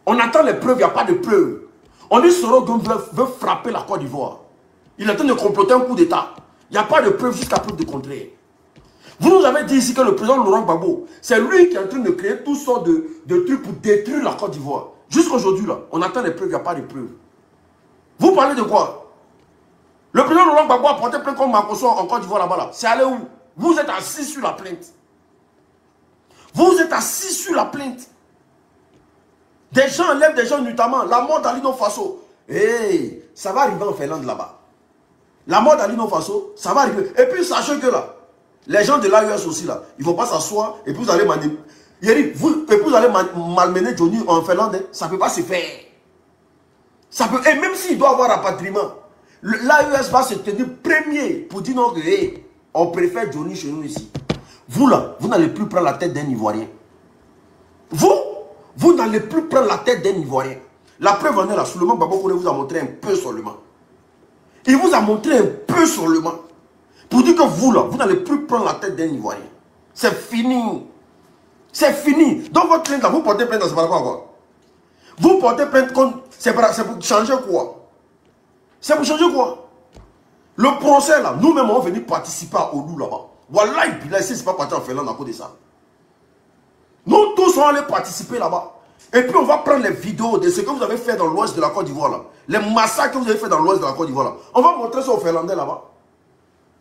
On attend les preuves, il n'y a pas de preuves. On dit Soro veut frapper la Côte d'Ivoire. Il est en train de comploter un coup d'État. Il n'y a pas de preuve jusqu'à preuve de contraire. Vous nous avez dit ici que le président Laurent Gbagbo, c'est lui qui est en train de créer toutes sortes de trucs pour détruire la Côte d'Ivoire. Jusqu'aujourd'hui, là, on attend les preuves, il n'y a pas de preuves. Vous parlez de quoi? Le président Laurent Gbagbo a porté plainte contre Makosso en Côte d'Ivoire là-bas. Là. C'est allé où? Vous êtes assis sur la plainte. Vous êtes assis sur la plainte. Des gens enlèvent des gens notamment. La mort d'Alino Faso. Hey, ça va arriver en Finlande là-bas. La mort d'Alino Faso, ça va arriver. Et puis sachez que là, les gens de l'AES aussi là, ils ne vont pas s'asseoir et puis vous allez malmener Johnny en Finlande. Ça ne peut pas se faire. Ça peut, et même s'il doit avoir rapatriement, l'AES va se tenir premier pour dire non que hey, on préfère Johnny chez nous ici. Vous là, vous n'allez plus prendre la tête d'un Ivoirien. Vous n'allez plus prendre la tête d'un Ivoirien. La preuve en est là, Souleymane Gbagbo vous a montré un peu seulement. Il vous a montré un peu seulement. Pour dire que vous là, vous n'allez plus prendre la tête d'un Ivoirien. C'est fini. C'est fini. Donc votre plainte là, vous portez plainte, c'est par rapport à quoi? Vous portez plainte contre... C'est pour changer quoi? C'est pour changer quoi? Le procès là, nous-mêmes on va venir participer au loup là-bas. Voilà, et puis là, ici, c'est pas parti en Finlande à cause de ça. Nous tous, on va aller participer là-bas. Et puis, on va prendre les vidéos de ce que vous avez fait dans l'ouest de la Côte d'Ivoire là. Les massacres que vous avez fait dans l'ouest de la Côte d'Ivoire là. On va montrer ça aux Finlandais là-bas.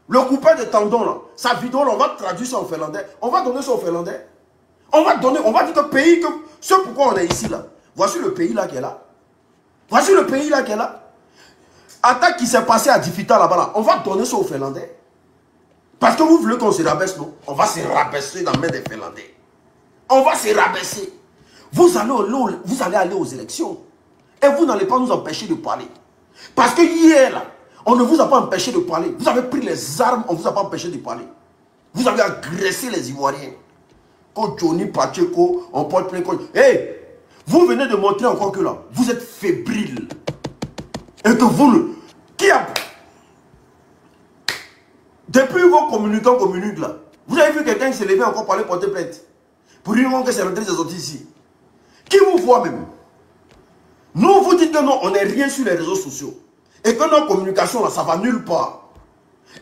Le coupeur de tendons là, sa vidéo là, on va traduire ça en finlandais. On va donner ça aux Finlandais. On va dire que pays que... Ce pourquoi on est ici là. Voici le pays là qui est là. Voici le pays là qui est là. Attaque qui s'est passée à Difita là-bas là. On va donner ça aux Finlandais. Parce que vous voulez qu'on se rabaisse, non? On va se rabaisser dans la main des Finlandais. On va se rabaisser. Vous allez aller aux élections. Et vous n'allez pas nous empêcher de parler. Parce que hier, là, on ne vous a pas empêché de parler. Vous avez pris les armes, on ne vous a pas empêché de parler. Vous avez agressé les Ivoiriens. Quand Johnny Pacheco, on porte plein de... Hey, vous venez de montrer encore que là, vous êtes fébrile. Et que vous ne... Qui a... Depuis vos communicants communiquent là, vous avez vu quelqu'un qui s'est levé encore pour aller porter plainte. Pour dire que c'est rentré, c'est sorti ici. Qui vous voit même? Nous vous dites que non, on n'est rien sur les réseaux sociaux. Et que nos communications là, ça va nulle part.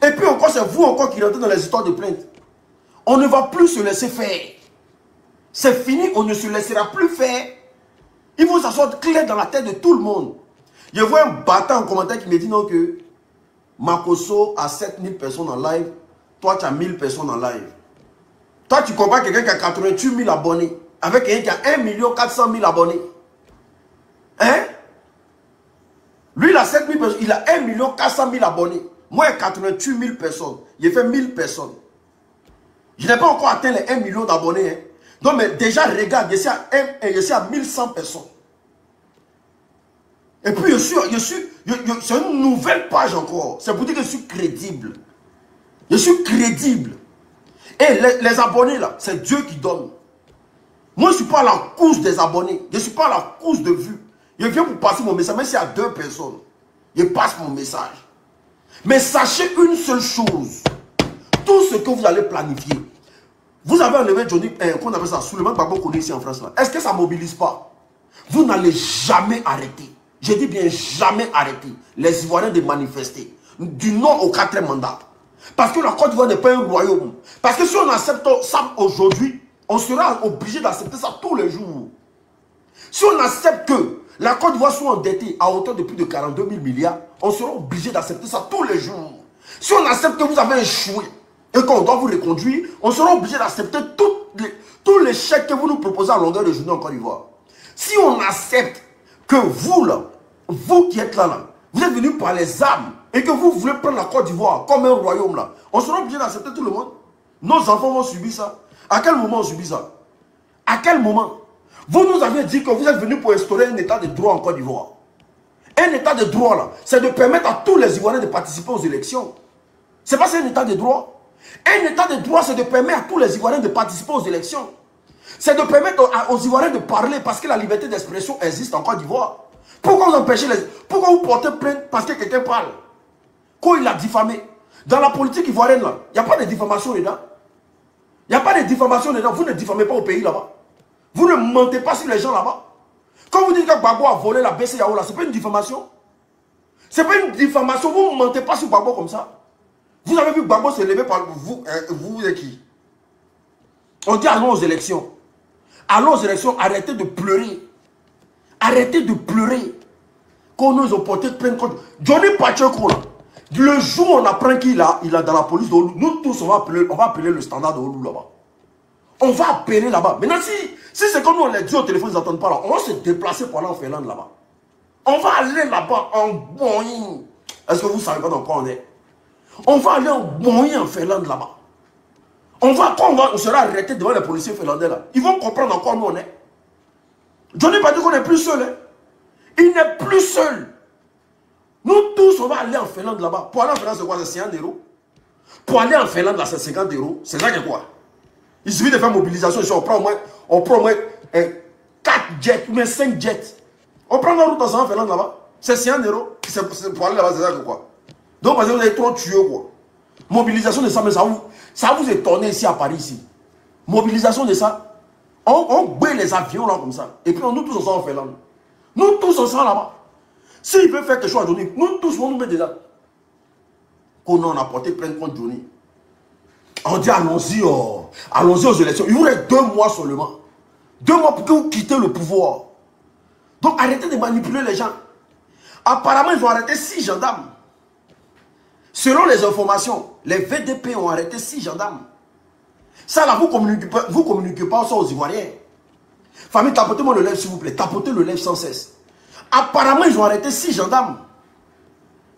Et puis encore, c'est vous encore qui rentrez dans les histoires de plainte. On ne va plus se laisser faire. C'est fini, on ne se laissera plus faire. Il faut que ça soit clair dans la tête de tout le monde. Je vois un battant en commentaire qui me dit non que Makosso a 7000 personnes en live. Toi, tu as 1000 personnes en live. Toi, tu comprends quelqu'un qui a 88 000 abonnés. Avec quelqu'un qui a 1 400 000 abonnés. Hein? Lui, il a 7000 personnes. Il a 1 400 000 abonnés. Moi, j'ai 88 000 personnes. J'ai fait 1000 personnes. Je n'ai pas encore atteint les 1 million d'abonnés. Hein? Donc, mais déjà, regarde, je suis à 1100 personnes. Et puis, C'est une nouvelle page encore. C'est pour dire que je suis crédible. Je suis crédible. Et les abonnés là, c'est Dieu qui donne. Moi, je ne suis pas à la course des abonnés. Je ne suis pas à la course de vues. Je viens pour passer mon message. Même s'il y a 2 personnes, je passe mon message. Mais sachez une seule chose. Tout ce que vous allez planifier. Vous avez enlevé Johnny, qu'on appelle ça, Souleymane Gbagbo qu'on est ici en France. Est-ce que ça ne mobilise pas? Vous n'allez jamais arrêter. Je dis bien jamais arrêter. Les Ivoiriens de manifester. Du non au 4e mandat. Parce que la Côte d'Ivoire n'est pas un royaume. Parce que si on accepte ça aujourd'hui, on sera obligé d'accepter ça tous les jours. Si on accepte que la Côte d'Ivoire soit endettée à hauteur de plus de 42 000 milliards, on sera obligé d'accepter ça tous les jours. Si on accepte que vous avez échoué et qu'on doit vous reconduire, on sera obligé d'accepter tous les chèques que vous nous proposez à longueur de journée en Côte d'Ivoire. Si on accepte que vous, là, vous qui êtes là, vous êtes venus par les armes et que vous voulez prendre la Côte d'Ivoire comme un royaume, là, on sera obligé d'accepter tout le monde. Nos enfants vont subir ça. À quel moment on subit ça? À quel moment? Vous nous avez dit que vous êtes venus pour instaurer un état de droit en Côte d'Ivoire. Un état de droit, là, c'est de permettre à tous les Ivoiriens de participer aux élections. C'est pas un état de droit. Un état de droit, c'est de permettre à tous les Ivoiriens de participer aux élections. C'est de permettre aux Ivoiriens de parler parce que la liberté d'expression existe en Côte d'Ivoire. Pourquoi vous empêchez les... Pourquoi vous portez plainte parce que quelqu'un parle? Quand il a diffamé. Dans la politique ivoirienne, là, il n'y a pas de diffamation dedans. Il n'y a pas de diffamation dedans. Vous ne diffamez pas au pays là-bas. Vous ne mentez pas sur les gens là-bas. Quand vous dites que Gbagbo a volé la BCEAO là, c'est pas une diffamation. C'est pas une diffamation. Vous ne mentez pas sur Gbagbo comme ça. Vous avez vu Gbagbo se lever par vous. Vous êtes qui? On dit allons aux élections. Allons aux élections, arrêtez de pleurer. Arrêtez de pleurer. Quand nous ont porté plainte contre Johnny Pacheco là. Le jour où on apprend qu'il a dans la police de Olu, nous tous on va appeler le standard de Olu là-bas. On va appeler là-bas. Maintenant, si c'est comme nous on les dit au téléphone, ils n'entendent pas là, on va se déplacer pour aller en Finlande là-bas. On va aller là-bas en Boeing. Est-ce que vous savez pas dans quoi on est? On va aller en Boeing en Finlande là-bas. On sera arrêté devant les policiers finlandais là. Ils vont comprendre encore où on est. Johnny pas dit qu'on n'est plus seul. Hein? Il n'est plus seul. Nous tous, on va aller en Finlande là-bas. Pour aller en Finlande, c'est quoi? C'est 50 €. Pour aller en Finlande, là, c'est 50 €. C'est ça que quoi? Il suffit de faire mobilisation ici. On prend au moins 4 jets, ou même 5 jets. On prend la route en Finlande là-bas. C'est 100 €. Pour aller là-bas, c'est ça que quoi? Donc, parce que vous avez trop tué quoi. Mobilisation de ça, mais ça vous étonne ici à Paris. Ici. Mobilisation de ça. On brûle les avions là comme ça. Et puis nous tous ensemble en Finlande. Nous tous ensemble là-bas. S'il veut faire quelque chose à Johnny, nous tous vont nous mettre dedans. Qu'on a porté plainte contre Johnny. On dit allons-y, allons-y aux élections. Il vous reste 2 mois seulement. 2 mois pour que vous quittez le pouvoir. Donc arrêtez de manipuler les gens. Apparemment, ils ont arrêté 6 gendarmes. Selon les informations, les VDP ont arrêté 6 gendarmes. Ça là, vous communiquez pas ça aux Ivoiriens. Famille, tapotez-moi le lèvre s'il vous plaît. Tapotez le lèvre sans cesse. Apparemment, ils ont arrêté 6 gendarmes.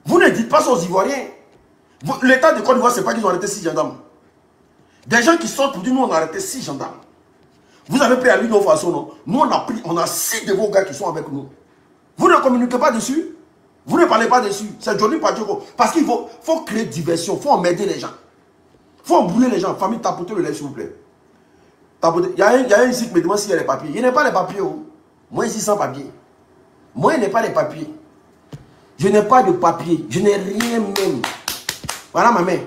Vous ne dites pas ça aux Ivoiriens. L'État de Côte d'Ivoire, ce n'est pas qu'ils ont arrêté 6 gendarmes. Des gens qui sortent pour dire, nous, on a arrêté 6 gendarmes. Vous avez pris à lui de façon, non? Nous, on a 6 de vos gars qui sont avec nous. Vous ne communiquez pas dessus. Vous ne parlez pas dessus. C'est Johnny Pacheco. Parce qu'il faut créer diversion. Il faut emmerder les gens. Il faut embrouiller les gens. Famille, tapotez le lèvre, s'il vous plaît. Tapotez. Il y a un ici qui me demande s'il y a les papiers. Il n'y a pas les papiers. Oh. Moi, ici, sans papier. Moi, il n'y a pas les papiers. Je n'ai pas de papier. Je n'ai rien même. Voilà ma main.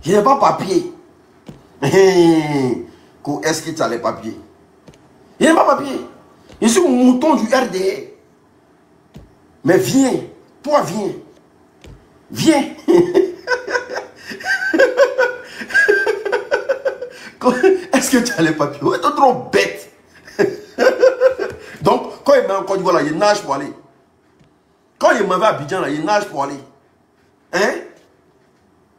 Je n'ai pas de papier. Est-ce que tu as les papiers? Je n'ai pas de papier. Je suis un mouton du RDR. Mais viens. Toi, viens. Viens. Est-ce que tu as les papiers? Tu es trop bête. Donc, quand il met en Côte d'Ivoire, il nage pour aller. Quand il m'en va à Abidjan, là, il nage pour aller. Hein?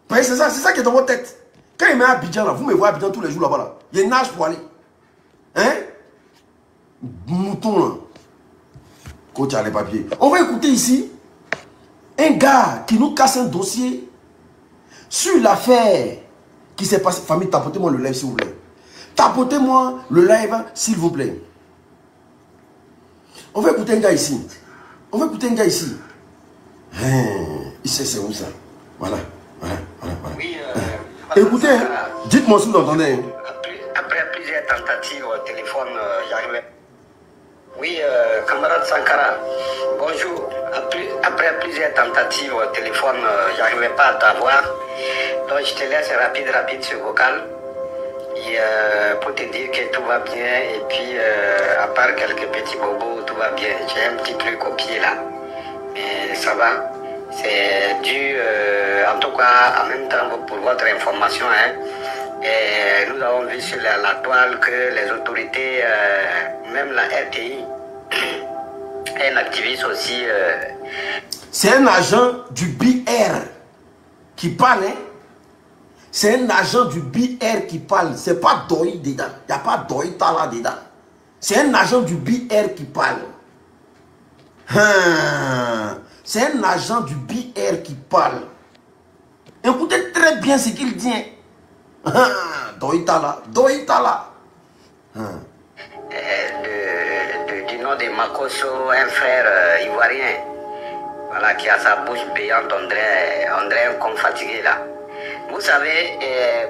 C'est ça qui est dans votre tête. Quand il met à Abidjan, là, vous me voyez à Abidjan tous les jours là-bas, là, il nage pour aller. Hein? Mouton, là. Quand tu as les papiers. On va écouter ici un gars qui nous casse un dossier sur l'affaire qui s'est passée. Famille, tapotez-moi le live, s'il vous plaît. Tapotez-moi le live, s'il vous plaît. On va écouter un gars ici. On va écouter un gars ici. Il sait c'est où ça. Voilà. Oui, Écoutez, dites-moi si vous entendez. Après plusieurs tentatives au téléphone, j'arrivais. Oui, camarade Sankara, bonjour. Après plusieurs tentatives au téléphone, j'arrivais pas à t'avoir. Donc je te laisse rapide ce vocal. Et, pour te dire que tout va bien. Et puis, à part quelques petits bobos, tout va bien. J'ai un petit truc au pied là. Mais ça va. C'est dû, en tout cas, en même temps, pour votre information, hein, et nous avons vu sur la toile que les autorités, même la RTI, est un activiste aussi. C'est un agent du BR qui parle. Hein? C'est un agent du BR qui parle. C'est pas Doï dedans. Il n'y a pas Doï Tala dedans. C'est un agent du BR qui parle. C'est un agent du BR qui parle. Écoutez très bien ce qu'il dit. Doï Tala. Doï Tala. Du nom de Makosso, un frère ivoirien, voilà, qui a sa bouche béante, on dirait un con fatigué là. Vous savez,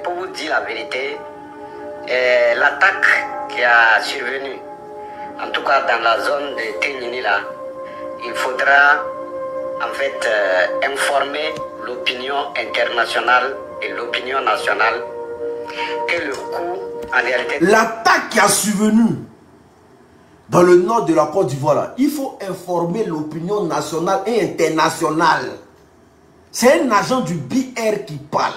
pour vous dire la vérité, l'attaque qui a survenu, en tout cas dans la zone de Ténini là, il faudra en fait informer l'opinion internationale et l'opinion nationale que le coup, en réalité... L'attaque qui a survenu dans le nord de la Côte d'Ivoire, là, il faut informer l'opinion nationale et internationale. C'est un agent du BR qui parle.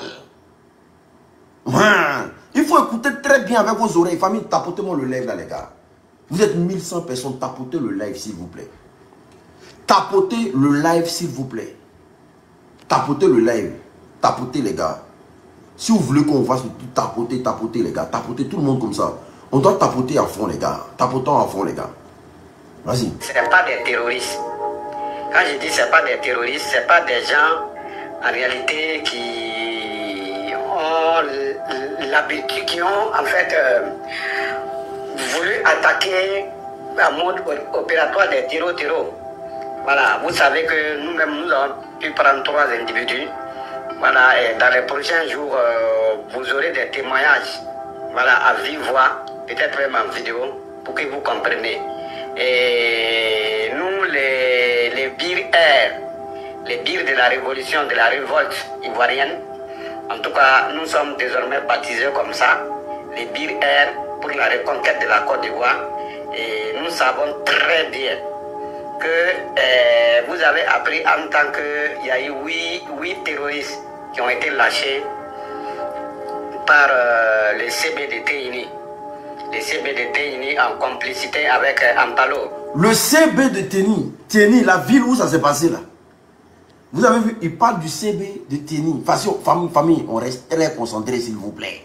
Il faut écouter très bien avec vos oreilles. Famille, tapotez-moi le live là, les gars. Vous êtes 1100 personnes, tapotez le live, s'il vous plaît. Tapotez le live, s'il vous plaît. Tapotez le live. Tapotez, les gars. Si vous voulez qu'on fasse tout, tapotez, les gars. Tapotez tout le monde comme ça. On doit tapoter à fond, les gars. Tapotons à fond, les gars. Vas-y. Ce n'est pas des terroristes. Quand je dis ce n'est pas des terroristes, ce n'est pas des gens, en réalité, qui ont l'habitude, qui ont, en fait, voulu attaquer en mode opératoire des terreaux. Voilà, vous savez que nous-mêmes, nous avons pu prendre 3 individus. Voilà, et dans les prochains jours, vous aurez des témoignages, voilà, à vive voix, peut-être même en vidéo, pour que vous compreniez. Et nous, les bires de la révolution, de la révolte ivoirienne, en tout cas, nous sommes désormais baptisés comme ça, les bires pour la reconquête de la Côte d'Ivoire. Et nous savons très bien que vous avez appris en tant qu'il y a eu 8 terroristes qui ont été lâchés par le CBDT-INI. Le CBDT-INI en complicité avec Ampalo. Le CB de Téni, la ville où ça s'est passé là. Vous avez vu, il parle du CB de Téni. Famille, on reste très concentré s'il vous plaît.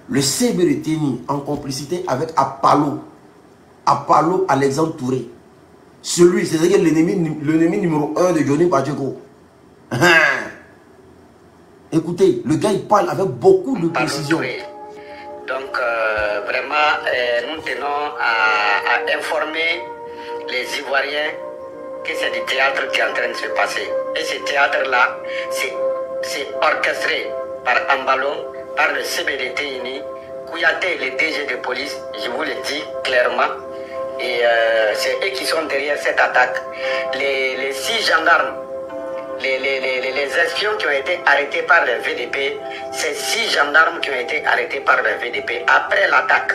Le CB de Téni en complicité avec Apalo. Apalo Alexandre Touré. Celui, c'est l'ennemi numéro 1 de Johnny Pacheco. Écoutez, le gars il parle avec beaucoup de précision. Donc vraiment, nous tenons à informer les Ivoiriens que c'est du théâtre qui est en train de se passer. Et ce théâtre-là, c'est orchestré par Ambalo, par le CBDT-INI, Kouyaté, le DG de police, je vous le dis clairement. Et c'est eux qui sont derrière cette attaque. Les 6 gendarmes, les espions qui ont été arrêtés par le VDP, c'est 6 gendarmes qui ont été arrêtés par le VDP après l'attaque.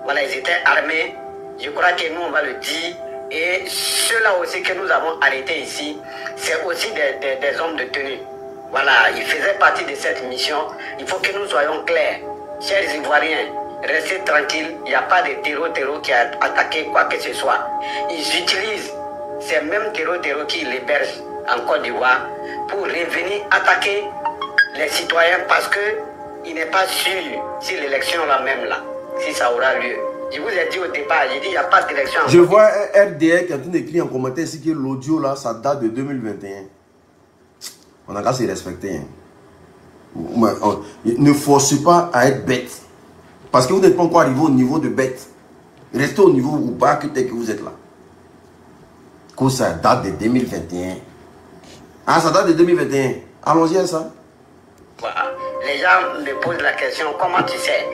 Voilà, ils étaient armés. Je crois que nous, on va le dire. Et ceux-là aussi que nous avons arrêtés ici, c'est aussi des hommes de tenue. Voilà, ils faisaient partie de cette mission. Il faut que nous soyons clairs. Chers Ivoiriens, restez tranquilles. Il n'y a pas de terreau qui a attaqué quoi que ce soit. Ils utilisent ces mêmes terreaux qui l'hébergent en Côte d'Ivoire pour revenir attaquer les citoyens parce qu'il n'est pas sûr si l'élection là même là, si ça aura lieu. Je vous ai dit au départ, j'ai dit il n'y a pas d'élection. Je vois un RDR qui est en train d'écrire en commentaire ici que l'audio là, ça date de 2021. On a qu'à se respecter. Hein. Ne forcez pas à être bête. Parce que vous n'êtes pas encore arrivé au niveau de bête. Restez au niveau où pas que vous êtes là. que ça date de 2021. Ah, ça date de 2021. Allons-y à ça. Voilà. Les gens me posent la question, comment tu sais?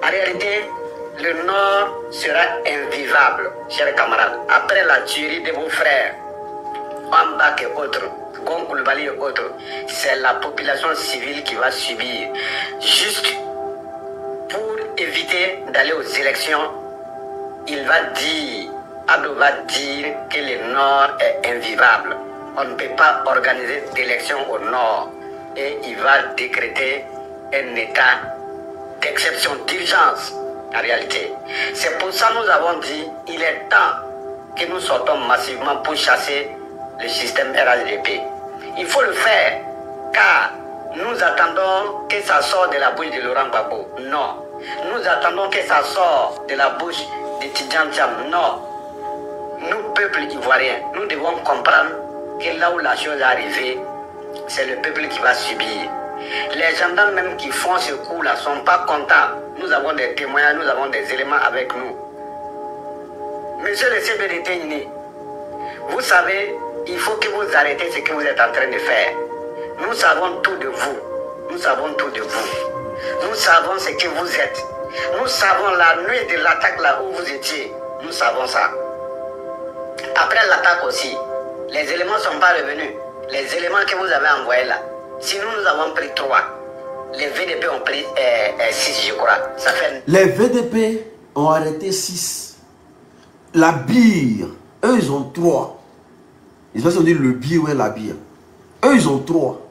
En réalité, le Nord sera invivable, chers camarades. Après la tuerie de vos frères, Ambak et autres, Gonkoulbali et autres, c'est la population civile qui va subir. Juste pour éviter d'aller aux élections, il va dire, Ado va dire que le Nord est invivable. On ne peut pas organiser d'élections au Nord. Et il va décréter un état d'exception, d'urgence, en réalité. C'est pour ça que nous avons dit qu'il est temps que nous sortons massivement pour chasser le système RHDP. Il faut le faire, car nous attendons que ça sorte de la bouche de Laurent Gbagbo. Non. Nous attendons que ça sorte de la bouche de Tidjane Thiam. Non. Nous, peuple ivoirien, nous devons comprendre que là où la chose est arrivée, c'est le peuple qui va subir. Les gendarmes même qui font ce coup-là ne sont pas contents. Nous avons des témoignages, nous avons des éléments avec nous. Monsieur le CBDT, vous savez, il faut que vous arrêtez ce que vous êtes en train de faire. Nous savons tout de vous. Nous savons tout de vous. Nous savons ce que vous êtes. Nous savons la nuit de l'attaque là où vous étiez. Nous savons ça. Après l'attaque aussi, les éléments ne sont pas revenus. Les éléments que vous avez envoyés là, si nous avons pris 3, les VDP ont pris 6, je crois. Ça fait... Les VDP ont arrêté 6. La BIR, eux, ils ont 3. Ils ont dit le BIR, ouais, la BIR. Eux, ils ont 3.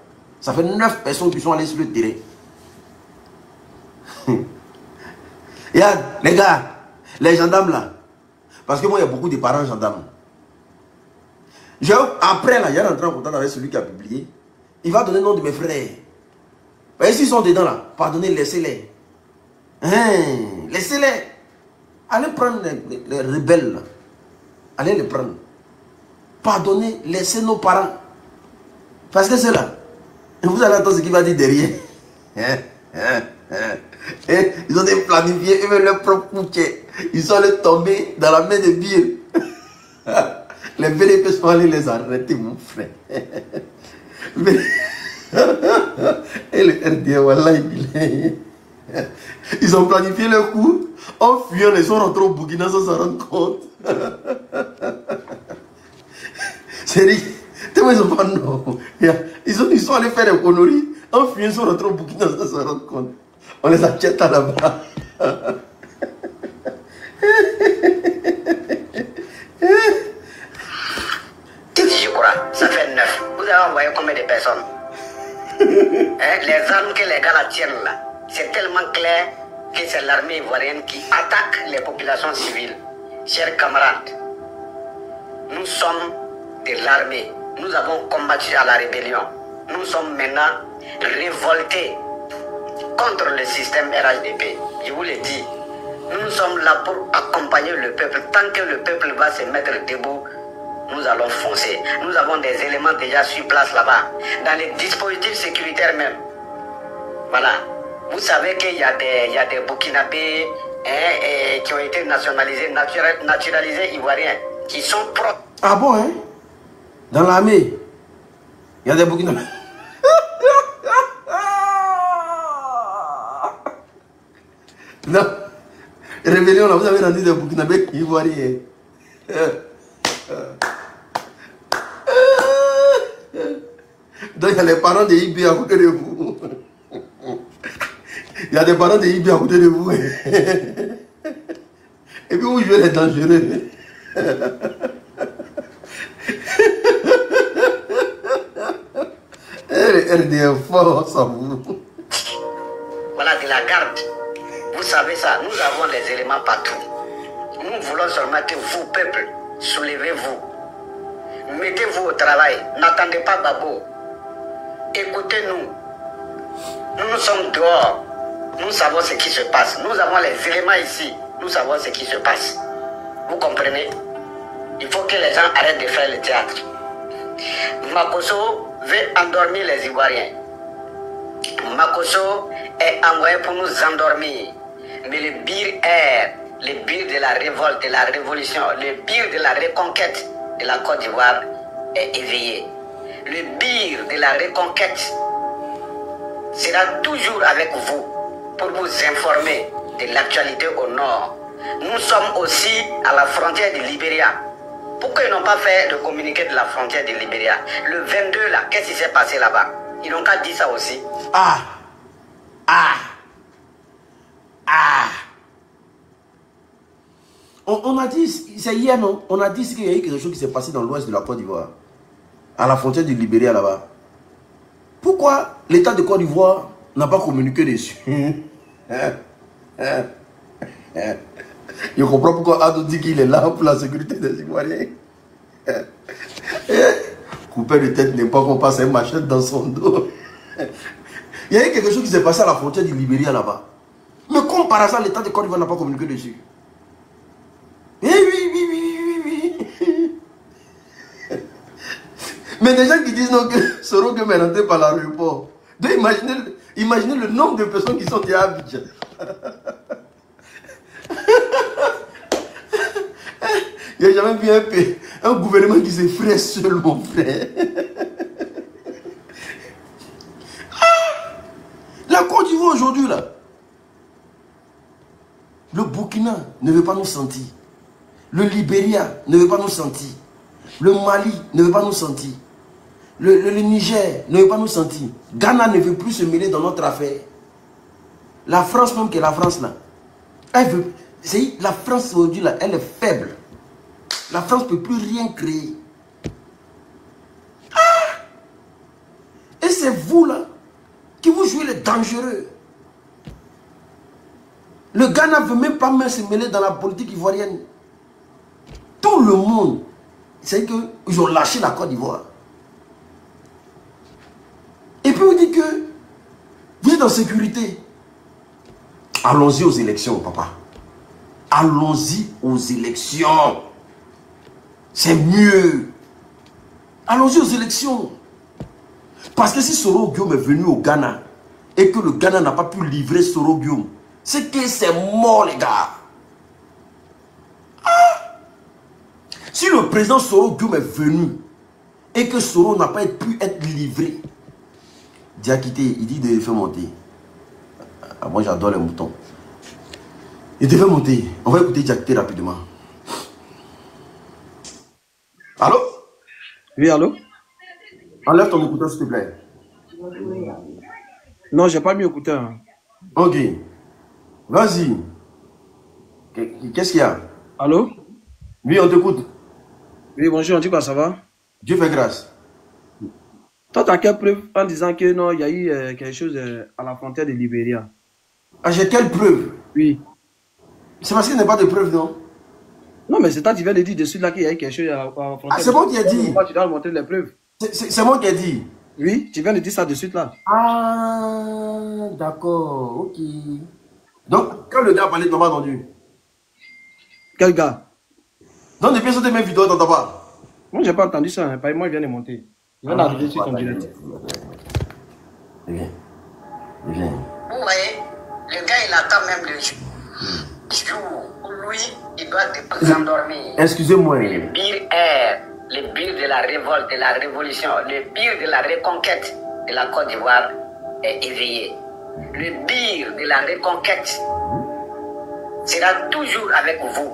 Ça fait 9 personnes qui sont allées sur le terrain. Regarde, les gars, les gendarmes là. Parce que moi, il y a beaucoup de parents gendarmes. Après, là, il y a rentré en contact avec celui qui a publié. Il va donner le nom de mes frères. Et s'ils sont dedans là, pardonnez, laissez-les. Hein, laissez-les. Allez prendre les rebelles là. Allez les prendre. Pardonnez, laissez nos parents. Parce que c'est là. Vous allez entendre ce qu'il va dire derrière. Et ils ont planifié, eux, leur propre coucher. Ils sont allés tomber dans la main de Bill. Les VDP sont allés les arrêter, mon frère. Et le RDA, voilà, ils ont planifié leur coup. En fuyant, ils sont rentrés au Burkina sans s'en rendre compte. C'est dit, tellement ils ont pas non. Ils sont allés faire des conneries. En fuyant, ils sont rentrés au Burkina sans s'en rendre compte. On les achète là-bas. Je crois, ça fait 9. Vous avez envoyé combien de personnes? Les armes que les gars la tiennent là, c'est tellement clair que c'est l'armée ivoirienne qui attaque les populations civiles. Chers camarades, nous sommes de l'armée. Nous avons combattu à la rébellion. Nous sommes maintenant révoltés contre le système RHDP. Je vous l'ai dit, nous sommes là pour accompagner le peuple. Tant que le peuple va se mettre debout, nous allons foncer. Nous avons des éléments déjà sur place là-bas, dans les dispositifs sécuritaires même. Voilà. Vous savez qu'il y a des Burkinabés qui ont été nationalisés, naturalisés ivoiriens, qui sont propres. Ah bon, hein? Dans l'armée, il y a des Burkinabés. Non. Rébellion là, vous avez rendu des Burkinabés ivoiriens. Donc il y a les parents de IB à côté de vous. Il y a des parents de IB à côté de vous. Et puis vous jouez les dangereux. Et RDF fort, ça vous. Voilà, de la garde. Vous savez ça, nous avons les éléments partout. Nous voulons seulement que vous, peuple, soulevez-vous. Mettez-vous au travail. N'attendez pas Gbagbo. Écoutez-nous. Nous sommes dehors. Nous savons ce qui se passe. Nous avons les éléments ici. Nous savons ce qui se passe. Vous comprenez? Il faut que les gens arrêtent de faire le théâtre. Makosso veut endormir les Ivoiriens. Makosso est envoyé pour nous endormir. Mais le bir est le bir de la révolte, de la révolution, le bir de la reconquête de la Côte d'Ivoire est éveillé. Le bir de la reconquête sera toujours avec vous pour vous informer de l'actualité au nord. Nous sommes aussi à la frontière du Libéria. Pourquoi ils n'ont pas fait le communiqué de la frontière du Libéria? Le 22 là, qu'est-ce qui s'est passé là-bas? Ils n'ont qu'à dire ça aussi. On a dit, c'est hier non? On a dit qu'il y a eu quelque chose qui s'est passé dans l'ouest de la Côte d'Ivoire. À la frontière du Libéria là-bas. Pourquoi l'État de Côte d'Ivoire n'a pas communiqué dessus? Je comprends pourquoi Ado dit qu'il est là pour la sécurité des Ivoiriens. Couper de tête n'est pas qu'on passe un machette dans son dos. Il y a eu quelque chose qui s'est passé à la frontière du Libéria là-bas. Mais comme par hasard, l'État de Côte d'Ivoire n'a pas communiqué dessus. Eh oui. Mais des gens qui disent non que Soro Guillaume est rentré par l'aéroport. Donc imaginez le nombre de personnes qui sont déjà à Abidjan. Il n'y a jamais vu un gouvernement qui s'effraie seul, mon frère. La Côte d'Ivoire aujourd'hui, là. Le Burkina ne veut pas nous sentir. Le Libéria ne veut pas nous sentir. Le Mali ne veut pas nous sentir. Le Niger ne veut pas nous sentir. Ghana ne veut plus se mêler dans notre affaire. La France, même qui est la France, là. Elle veut. La France aujourd'hui, là, elle est faible. La France ne peut plus rien créer. Et c'est vous, là, qui vous jouez les dangereux. Le Ghana ne veut même pas se mêler dans la politique ivoirienne. Tout le monde, c'est qu'ils ont lâché la Côte d'Ivoire. Et puis vous dites que vous êtes en sécurité. Allons-y aux élections, papa. Allons-y aux élections. C'est mieux. Allons-y aux élections. Parce que si Soro Guillaume est venu au Ghana et que le Ghana n'a pas pu livrer Soro Guillaume, c'est que c'est mort, les gars. Si le président Soro Guillaume est venu et que Soro n'a pas pu être livré, Diakité, il dit de faire monter. Moi, j'adore les moutons. Il devait monter. On va écouter Diakité rapidement. Allô? Oui, allô? Enlève ton écouteur, s'il te plaît. Non, j'ai pas mis écouteur. Hein. Ok. Vas-y. Qu'est-ce qu'il y a? Allô? Oui, on t'écoute. Oui, bonjour, on dit quoi, ça va? Dieu fait grâce. Toi, tu as quelle preuve en disant que non, il y a eu quelque chose à la frontière de Libéria? Ah, j'ai quelle preuve? Oui. C'est parce qu'il n'y a pas de preuve, non? Non, mais c'est toi qui viens de dire dessus là qu'il y a eu quelque chose à la frontière. Ah, c'est moi qui ai dit. Moi, tu dois montrer les preuves. C'est moi qui ai dit. Oui, tu viens de dire ça de suite là. Ah, d'accord, ok. Donc, quand le gars a parlé, tu n'as pas entendu. Quel gars? Dans des pièces de mes vidéos, tu n'entends pas. Moi, j'ai pas entendu ça. Hein. Moi, il vient de monter. Il vient d'arriver sur ton direct. Viens. Vous voyez, le gars, il attend même le jour où lui, il doit s'endormir. Excusez-moi. Le bir est le bir de la révolte, de la révolution, le bir de la reconquête de la Côte d'Ivoire est éveillé. Le bir de la reconquête sera toujours avec vous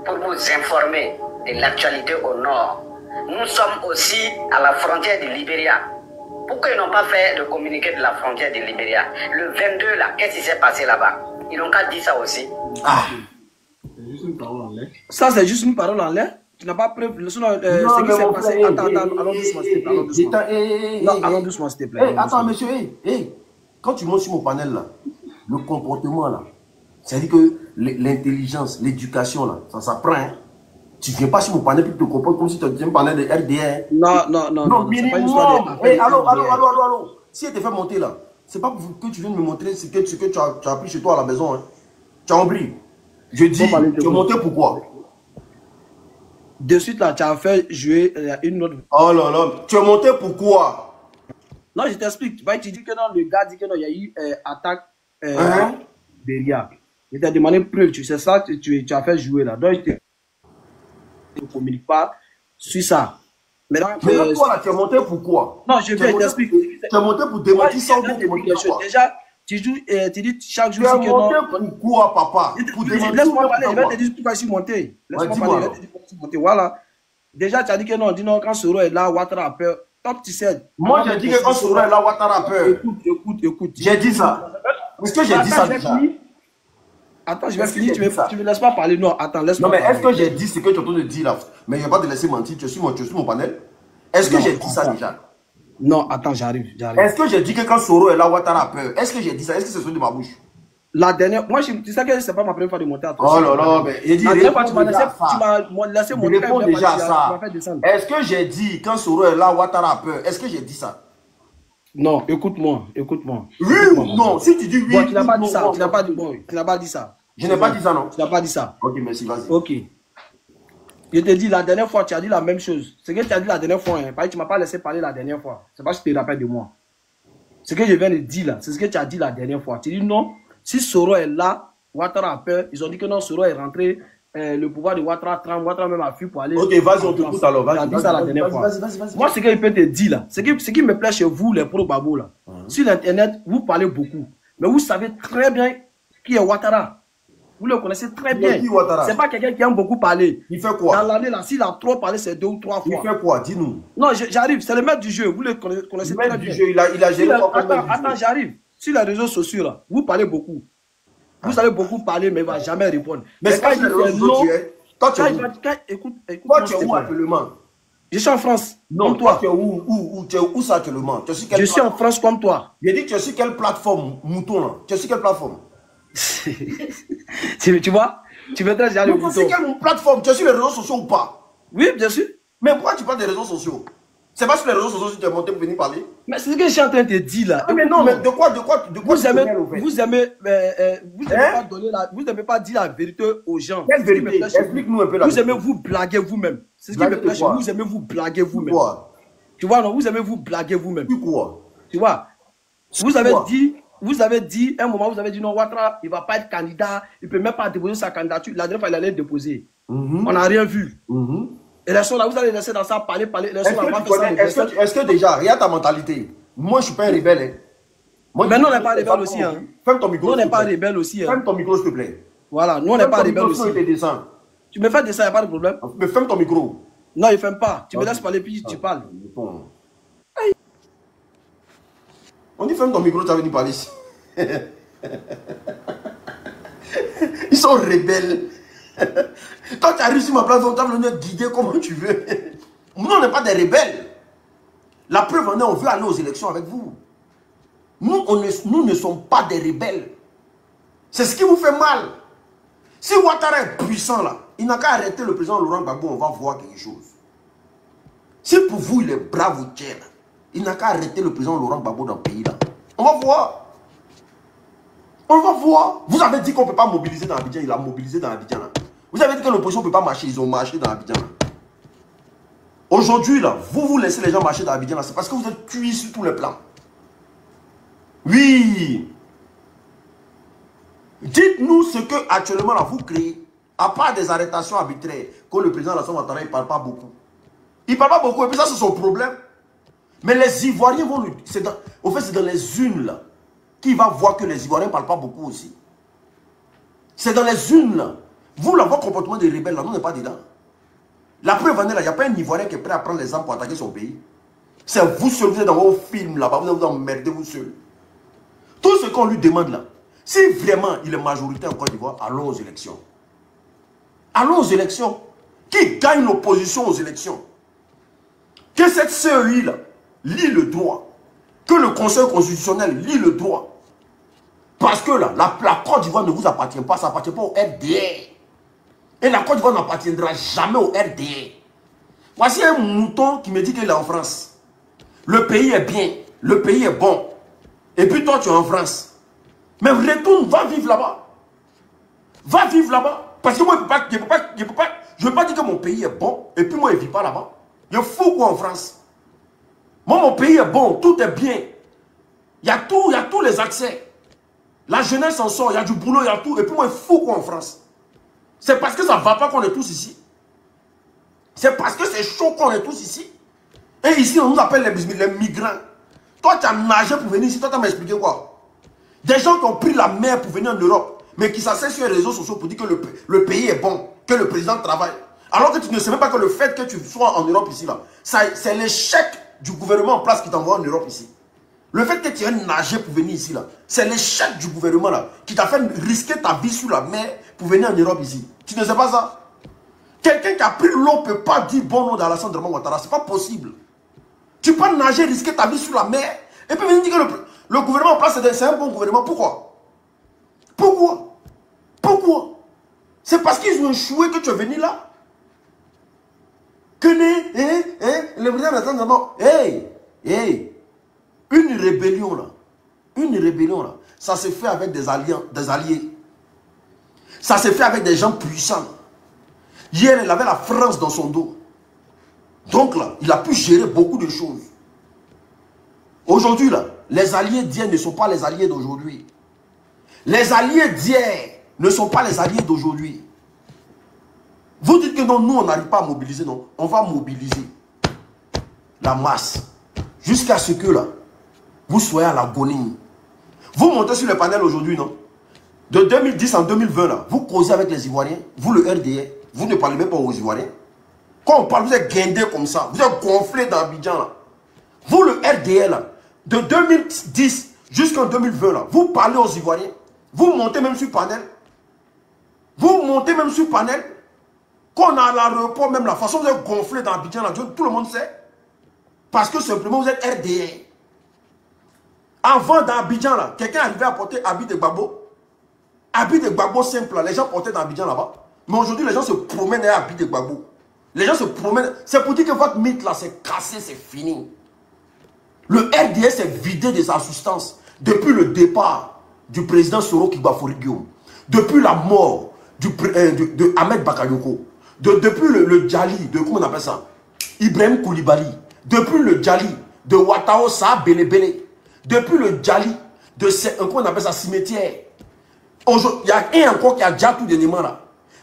pour vous informer de l'actualité au nord. Nous sommes aussi à la frontière du Libéria. Pourquoi ils n'ont pas fait le communiqué de la frontière du Libéria? Le 22 là, qu'est-ce qui s'est passé là-bas? Ils n'ont qu'à dire ça aussi. Ah. Ça, c'est juste une parole en l'air. Tu n'as pas preuve. Sinon, ce qui s'est passé. Attends, allons doucement, s'il te plaît. Allons doucement, s'il te plaît. Attends, monsieur, quand tu montes sur mon panel là, le comportement là, c'est-à-dire que l'intelligence, l'éducation là, ça s'apprend. Hein? Tu ne viens pas sur mon panel et te comportes comme si tu étais un panel de RDR. Non, c'est pas une histoire de... Allô. Si elle te fait monter là, c'est pas que tu viens de me montrer ce que tu as appris chez toi à la maison. Hein. Tu as oublié. Je dis, tu es monté pourquoi? De suite là, tu as fait jouer une autre... Oh là là, tu es monté pourquoi? Non, je t'explique. Tu dis que non, le gars dit que non, il y a eu attaque derrière. Je t'ai demandé preuve, tu sais ça, tu as fait jouer là. Donc, je ne communique pas Sur ça. Maintenant, toi, là, tu es monté pour quoi? Non, je vais t'expliquer. Tu es monté pour démentir ça ou pour démentir quoi? Déjà, tu dis chaque jour... Tu es monté pour quoi, papa? Pour démentir. Laisse-moi parler, je vais te dire pourquoi je suis monté. Laisse-moi parler, je vais te dire pourquoi je suis monté. Voilà. Déjà, tu as dit que non, dis non, quand Soro est là, Ouattara a peur. Top, tu sais. Moi, j'ai dit que quand Soro est là, Ouattara a peur. Écoute. J'ai dit ça. Est-ce que j'ai dit ça déjà? Attends, je vais finir. Tu me laisses pas parler. Non, attends, laisse-moi parler. Non, mais est-ce que j'ai dit dit ce que tu es en train de dire là? Mais je ne vais pas te laisser mentir. Tu suis mon panel. Est-ce que j'ai dit ça déjà? Non, attends, j'arrive. Est-ce que j'ai dit que quand Soro est là, Ouattara a peur? Est-ce que j'ai dit ça? Est-ce que c'est sorti de ma bouche? La dernière, moi, tu sais que c'est pas ma première fois de monter à toi. Oh là là, mais il dit, la dernière fois, tu m'as laissé monter. Réponds déjà à ça. Est-ce que j'ai dit quand Soro est là, Ouattara a peur? Est-ce que j'ai dit ça? Non, écoute-moi. Oui ou non? Si tu dis oui, tu n'as pas dit ça. Tu n'as pas dit ça. Je n'ai pas dit ça, non? Tu n'as pas dit ça. Ok, merci, vas-y. Ok. Je te dis, la dernière fois, tu as dit la même chose. Ce que tu as dit la dernière fois, tu ne m'as pas laissé parler la dernière fois. C'est pas que je te rappelle de moi. Ce que je viens de dire là, c'est ce que tu as dit la dernière fois. Tu dis non, si Soro est là, Ouattara a peur. Ils ont dit que non, Soro est rentré. Le pouvoir de Ouattara tremble. Ouattara même a fui pour aller. Ok, vas-y, on t'écoute alors. Vas-y, dit ça la dernière fois. Moi, ce que je peux te dire là, ce qui me plaît chez vous, les pro-babos là, sur l'internet, vous parlez beaucoup. Mais vous savez très bien qui est Ouattara. Vous le connaissez très bien. C'est pas quelqu'un qui aime beaucoup parler. Il fait quoi? Dans l'année là, s'il a trop parlé, c'est 2 ou 3 fois. Il fait quoi? Dis-nous. Non, j'arrive. C'est le maître du jeu. Vous le connaissez très bien. Le maître du jeu, il a géré. Attends, j'arrive. Sur les réseaux sociaux là, vous parlez beaucoup. Vous savez beaucoup parler, mais il ne va jamais répondre. Mais quand il dit non, toi tu es où? Écoute, toi tu es où actuellement? Je suis en France. Non, toi tu es où? Tu es où ça actuellement? Je suis en France comme toi. J'ai dit que tu es sur quelle plateforme, mouton là? Tu es sur quelle plateforme? Tu vois? Tu mettrais déjà le mouton. Tu es sur quelle plateforme? Tu es sur les réseaux sociaux ou pas? Oui, bien sûr. Mais pourquoi tu parles des réseaux sociaux? C'est pas sur les réseaux sociaux que tu es monté pour venir parler? Mais c'est ce que je suis en train de te dire là. Mais non, mais de quoi vous n'aimez pas dire la vérité aux gens. Quelle vérité? Explique-nous un peu la vérité. Vous aimez vous blaguer vous-même. C'est ce qui me plaît chez vous. Vous aimez vous blaguer vous-même. Tu vois, non, vous aimez vous blaguer vous-même. Quoi? Tu vois? Vous avez dit, un moment, vous avez dit non, Ouattara, il ne va pas être candidat, il ne peut même pas déposer sa candidature. La dernière fois, il allait déposer. On n'a rien vu. Et les gens là, vous allez laisser dans ça parler. Est-ce que déjà, regarde ta mentalité. Moi, je ne suis pas un rebelle. Hein. Mais nous, on n'est pas rebelle aussi. Hein. Ferme ton micro. Nous, on n'est pas rebelle aussi. Ferme ton micro, s'il te plaît. Voilà, nous, on n'est pas rebelle aussi. Tu me fais descendre, il n'y a pas de problème. Mais ferme ton micro. Non, il ne ferme pas. Tu me laisses parler, puis tu parles. On dit ferme ton micro, tu vas venir parler ici. Ils sont rebelles. Toi, tu arrives sur ma plateforme, tu vas venir guider comme tu veux. Nous, on n'est pas des rebelles. La preuve en est, on veut aller aux élections avec vous. Nous ne sommes pas des rebelles. C'est ce qui vous fait mal. Si Ouattara est puissant là, il n'a qu'à arrêter le président Laurent Gbagbo, on va voir quelque chose. Si pour vous, il est brave ou tiers, il n'a qu'à arrêter le président Laurent Gbagbo dans le pays là. On va voir. On va voir. Vous avez dit qu'on ne peut pas mobiliser dans Abidjan, il a mobilisé dans Abidjan là. Vous avez dit que l'opposition ne peut pas marcher, ils ont marché dans Abidjan là. Aujourd'hui là, vous laissez les gens marcher dans Abidjan là, c'est parce que vous êtes cuits sur tous les plans. Oui. Dites-nous ce que actuellement là vous créez, à part des arrestations arbitraires, que le président Alassane Ouattara il ne parle pas beaucoup. Il ne parle pas beaucoup et puis ça c'est son problème. Mais les Ivoiriens vont lui... Au fait c'est dans les unes là, qu'il va voir que les Ivoiriens ne parlent pas beaucoup aussi. C'est dans les unes là. Vous là, votre comportement de rebelle là, nous n'est pas dedans. La preuve en est là, il n'y a pas un Ivoirien qui est prêt à prendre les armes pour attaquer son pays. C'est vous seul, vous êtes dans vos films là-bas, vous emmerdez vous seul. Tout ce qu'on lui demande là, si vraiment il est majoritaire en Côte d'Ivoire, allons aux élections. Allons aux élections. Qui gagne l'opposition aux élections? Que cette CEI là lit le droit. Que le Conseil constitutionnel lit le droit. Parce que là, la Côte d'Ivoire ne vous appartient pas, ça n'appartient pas au RDR. Et la Côte d'Ivoire n'appartiendra jamais au RDR. Voici un mouton qui me dit qu'il est en France. Le pays est bien, le pays est bon. Et puis toi, tu es en France. Mais retourne, va vivre là-bas. Va vivre là-bas. Parce que moi, je ne veux pas dire que mon pays est bon. Et puis moi, je ne vis pas là-bas. Je fous quoi en France? Moi, mon pays est bon, tout est bien. Il y a tous les accès. La jeunesse en sort, il y a du boulot, il y a tout. Et puis moi, je fous quoi en France? C'est parce que ça ne va pas qu'on est tous ici. C'est parce que c'est chaud qu'on est tous ici. Et ici, on nous appelle les migrants. Toi, tu as nagé pour venir ici. Toi, tu m'as expliqué quoi? Des gens qui ont pris la mer pour venir en Europe, mais qui s'asseyent sur les réseaux sociaux pour dire que le pays est bon, que le président travaille. Alors que tu ne sais même pas que le fait que tu sois en Europe ici, là, c'est l'échec du gouvernement en place qui t'envoie en Europe ici. Le fait que tu aies nagé pour venir ici, là, c'est l'échec du gouvernement là, qui t'a fait risquer ta vie sous la mer pour venir en Europe ici. Tu ne sais pas ça? Quelqu'un qui a pris l'eau ne peut pas dire bon nom d'Alassane Draman Ouattara. C'est pas possible. Tu peux nager, risquer ta vie sous la mer, et puis venir dire que le gouvernement en place, c'est un bon gouvernement. Pourquoi? Pourquoi? Pourquoi? C'est parce qu'ils ont échoué que tu es venu là. Que le président d'Alassane Draman. Une rébellion là, ça se fait avec des alliés. Ça se fait avec des gens puissants. Hier, il avait la France dans son dos. Donc là, il a pu gérer beaucoup de choses. Aujourd'hui là, les alliés d'hier ne sont pas les alliés d'aujourd'hui. Les alliés d'hier ne sont pas les alliés d'aujourd'hui. Vous dites que non, nous on n'arrive pas à mobiliser, non. On va mobiliser la masse jusqu'à ce que là, vous soyez à l'agonie. Vous montez sur le panel aujourd'hui, non? De 2010 en 2020, là, vous causez avec les Ivoiriens, vous le RDR, vous ne parlez même pas aux Ivoiriens. Quand on parle, vous êtes guindé comme ça, vous êtes gonflé dans Abidjan, là. Vous, le RDR, là, de 2010 jusqu'en 2020, là, vous parlez aux Ivoiriens, vous montez même sur panel. Vous montez même sur panel. Quand on a l'aéroport, même la façon dont vous êtes gonflé dans Abidjan, là, tout le monde sait. Parce que simplement, vous êtes RDR. Avant, dans Abidjan, là, quelqu'un arrivait à porter habit de Gbagbo. Habit de Gbagbo simple, là, les gens portaient dans Abidjan là-bas. Mais aujourd'hui, les gens se promènent avec habit de Gbagbo. Les gens se promènent. C'est pour dire que votre mythe, là, c'est cassé, c'est fini. Le RDS s'est vidé de sa substance depuis le départ du président Soro Kibafori Guillaume. Depuis la mort de Ahmed Bakayoko. Depuis le Djali, de comment on appelle ça? Ibrahim Koulibaly. Depuis le Djali de Ouattao Sa Belebele. Depuis le Djali de comment on appelle ça, cimetière. Il y a un encore qui a déjà tout dernièrement là.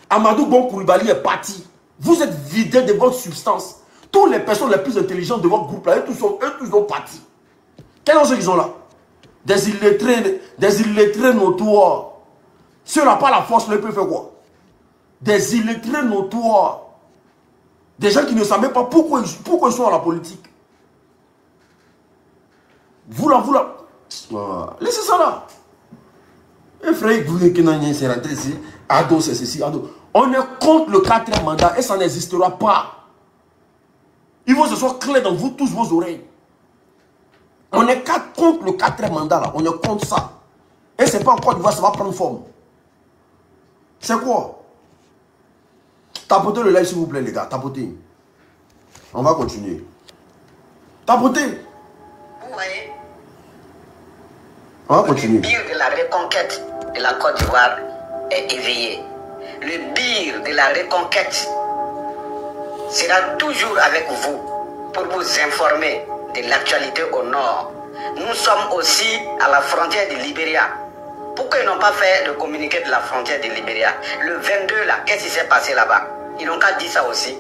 Amadou Bon Koulibaly est parti. Vous êtes vidé de votre substance. Toutes les personnes les plus intelligentes de votre groupe là, eux tous sont partis. Quels sont ceux qui sont là? Des illettrés notoires. Ceux-là, pas la force, ils peuvent faire quoi? Des illettrés notoires. Des gens qui ne savent même pas pourquoi ils sont dans la politique. Vous là. Laissez ça là. Et frère, vous qui c'est rentré ici. Ado, c'est ceci, ado. On est contre le 4e mandat et ça n'existera pas. Il faut que ce soit clair dans vous tous vos oreilles. On est contre le 4e mandat là. On est contre ça. Et c'est pas encore d'Ivoire, ça va prendre forme. C'est quoi? Tapotez le live s'il vous plaît les gars. Tapotez. On va continuer. Tapotez. Vous voyez? On va continuer. Le biir de la reconquête de la Côte d'Ivoire est éveillé. Le biir de la reconquête sera toujours avec vous pour vous informer de l'actualité au nord. Nous sommes aussi à la frontière du Libéria. Pourquoi ils n'ont pas fait le communiqué de la frontière du Libéria? Le 22 là, qu'est-ce qui s'est passé là-bas? Ils n'ont qu'à dire ça aussi.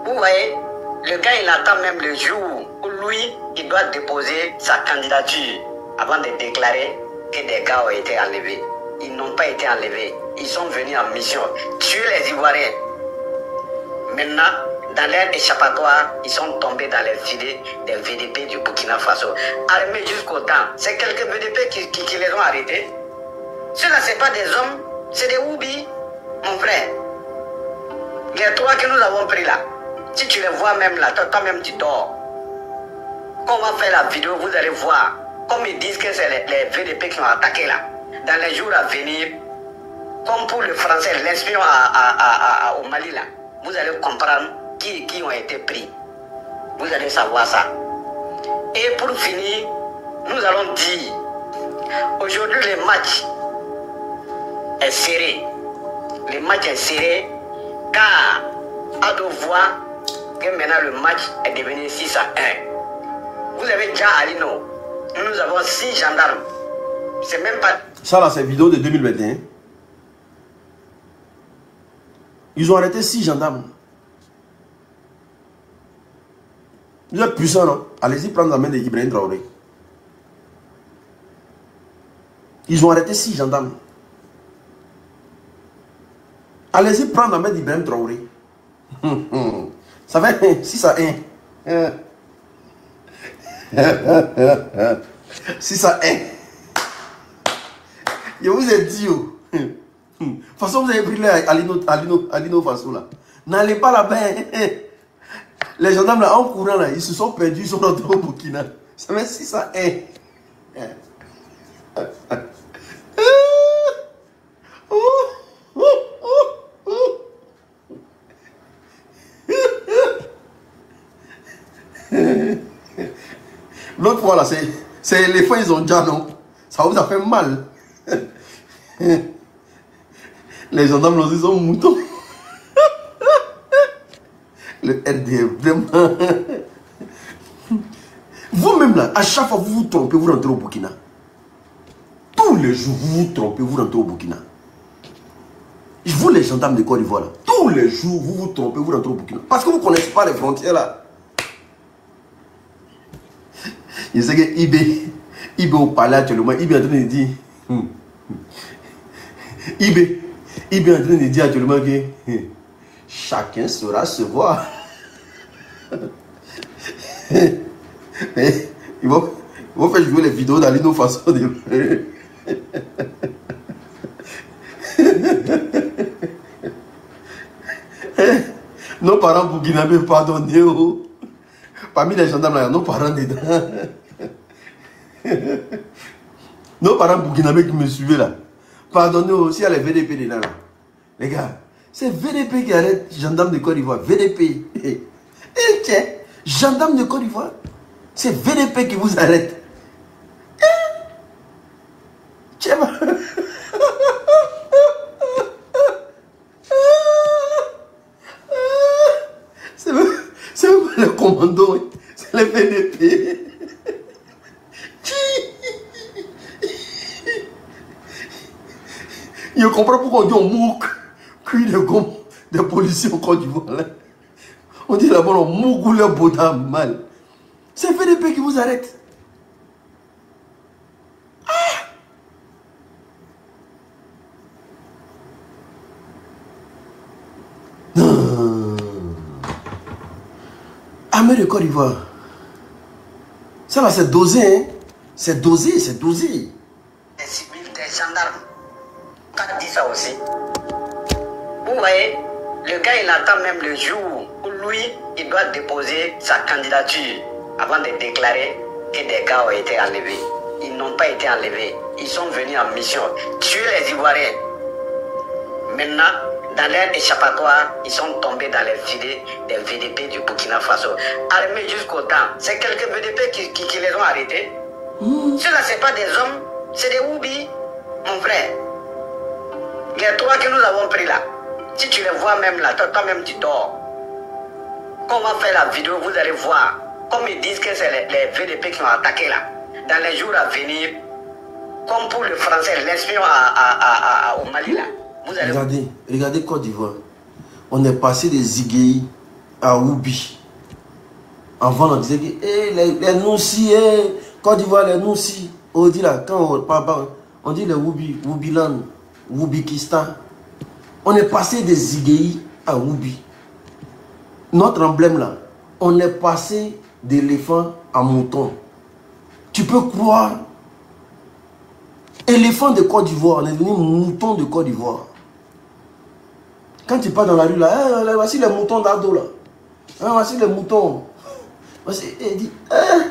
Vous voyez, le gars il attend même le jour où lui, il doit déposer sa candidature avant de déclarer que des gars ont été enlevés. Ils n'ont pas été enlevés. Ils sont venus en mission tuer les Ivoiriens. Maintenant, dans leur échappatoire, ils sont tombés dans les filets des VDP du Burkina Faso. Armés jusqu'au temps. C'est quelques VDP qui les ont arrêtés. Ceux-là, ce n'est pas des hommes, c'est des oubis, mon frère. Les 3 que nous avons pris là, si tu les vois même là, toi-même tu dors. Quand on va faire la vidéo, vous allez voir. Comme ils disent que c'est les VDP qui ont attaqué là. Dans les jours à venir, comme pour le français, l'espion au Mali là, vous allez comprendre qui ont été pris. Vous allez savoir ça. Et pour finir, nous allons dire, aujourd'hui le match est serré. Le match est serré car Ado voit que maintenant le match est devenu 6-1. Vous avez déjà Alino. Nous avons 6 gendarmes. C'est même pas... Ça là, c'est vidéo de 2021. Ils ont arrêté 6 gendarmes. Vous êtes puissants, non? Allez-y prendre la main de Ibrahim Traoré. Ils ont arrêté 6 gendarmes. Allez-y prendre la main d'Ibrahim Traoré. Ça fait 6 à 1. 6 à 1. Je vous ai dit, de toute façon, vous avez pris Alino Faso là. N'allez pas là-bas. Les gendarmes là, en courant là, ils se sont perdus, ils sont rentrés au Burkina. Ça fait 6 à 1. L'autre fois là, c'est l'éléphant, ils ont déjà non. Ça vous a fait mal. Les gendarmes là, ils sont moutons. Le RDF, vraiment. Vous-même là, à chaque fois vous vous trompez, vous rentrez au Burkina. Tous les jours, vous vous trompez, vous rentrez au Burkina. Vous les gendarmes de Côte d'Ivoire là, tous les jours, vous vous trompez, vous rentrez au Burkina. Parce que vous ne connaissez pas les frontières là. Je sais que Ibe au palais actuellement, Ibe est en train de dire. Ibe est en train de dire actuellement que chacun saura se voir. Ils vont faire jouer les vidéos d'Alino Faso de... Nos parents burkinabés, pardonnez. Parmi les gendarmes, là, nos parents dedans. Nos parents burkinabés qui me suivaient là. Pardonnez aussi, il y a les VDP dedans là. Les gars, c'est VDP qui arrête gendarme de Côte d'Ivoire. VDP. Et tiens, gendarme de Côte d'Ivoire. C'est VDP qui vous arrête. Tiens, c'est même pas le commando, c'est le VDP. Je comprends pourquoi on dit on moque cuit de gomme des policiers en Côte d'Ivoire. On dit là-bas on moque le boda mal. C'est VDP qui vous arrête. Non. Armée de Côte d'Ivoire. Ça là c'est dosé, hein. C'est dosé, c'est dosé. Des civils, des gendarmes. Quand dit ça aussi. Vous voyez, le gars il attend même le jour où lui, il doit déposer sa candidature avant de déclarer que des gars ont été enlevés. Ils n'ont pas été enlevés. Ils sont venus en mission tuer les Ivoiriens. Maintenant, dans leur échappatoire, ils sont tombés dans les filets des VDP du Burkina Faso. Armés jusqu'au temps. C'est quelques VDP qui les ont arrêtés. Ceux-là, ce n'est pas des hommes, c'est des Woubi, mon frère. Les 3 que nous avons pris là, si tu les vois même là, toi-même tu dors. Quand on va faire la vidéo, vous allez voir. Comme ils disent que c'est les VDP qui ont attaqué là. Dans les jours à venir, comme pour le français, l'espion au Mali là. Vous allez... Regardez Côte d'Ivoire. On est passé de Zigueï à Oubi. Avant, on disait que les Noussi, Côte d'Ivoire, les Noussi. On dit là, quand on dit les Oubi, Oubiland, Oubikistan. On est passé de Zigueï à Oubi. Notre emblème là, on est passé d'éléphant à mouton. Tu peux croire, éléphant de Côte d'Ivoire, on est devenu mouton de Côte d'Ivoire. Quand tu pars dans la rue là, voici les moutons d'Ado là. Voici les moutons. Il dit,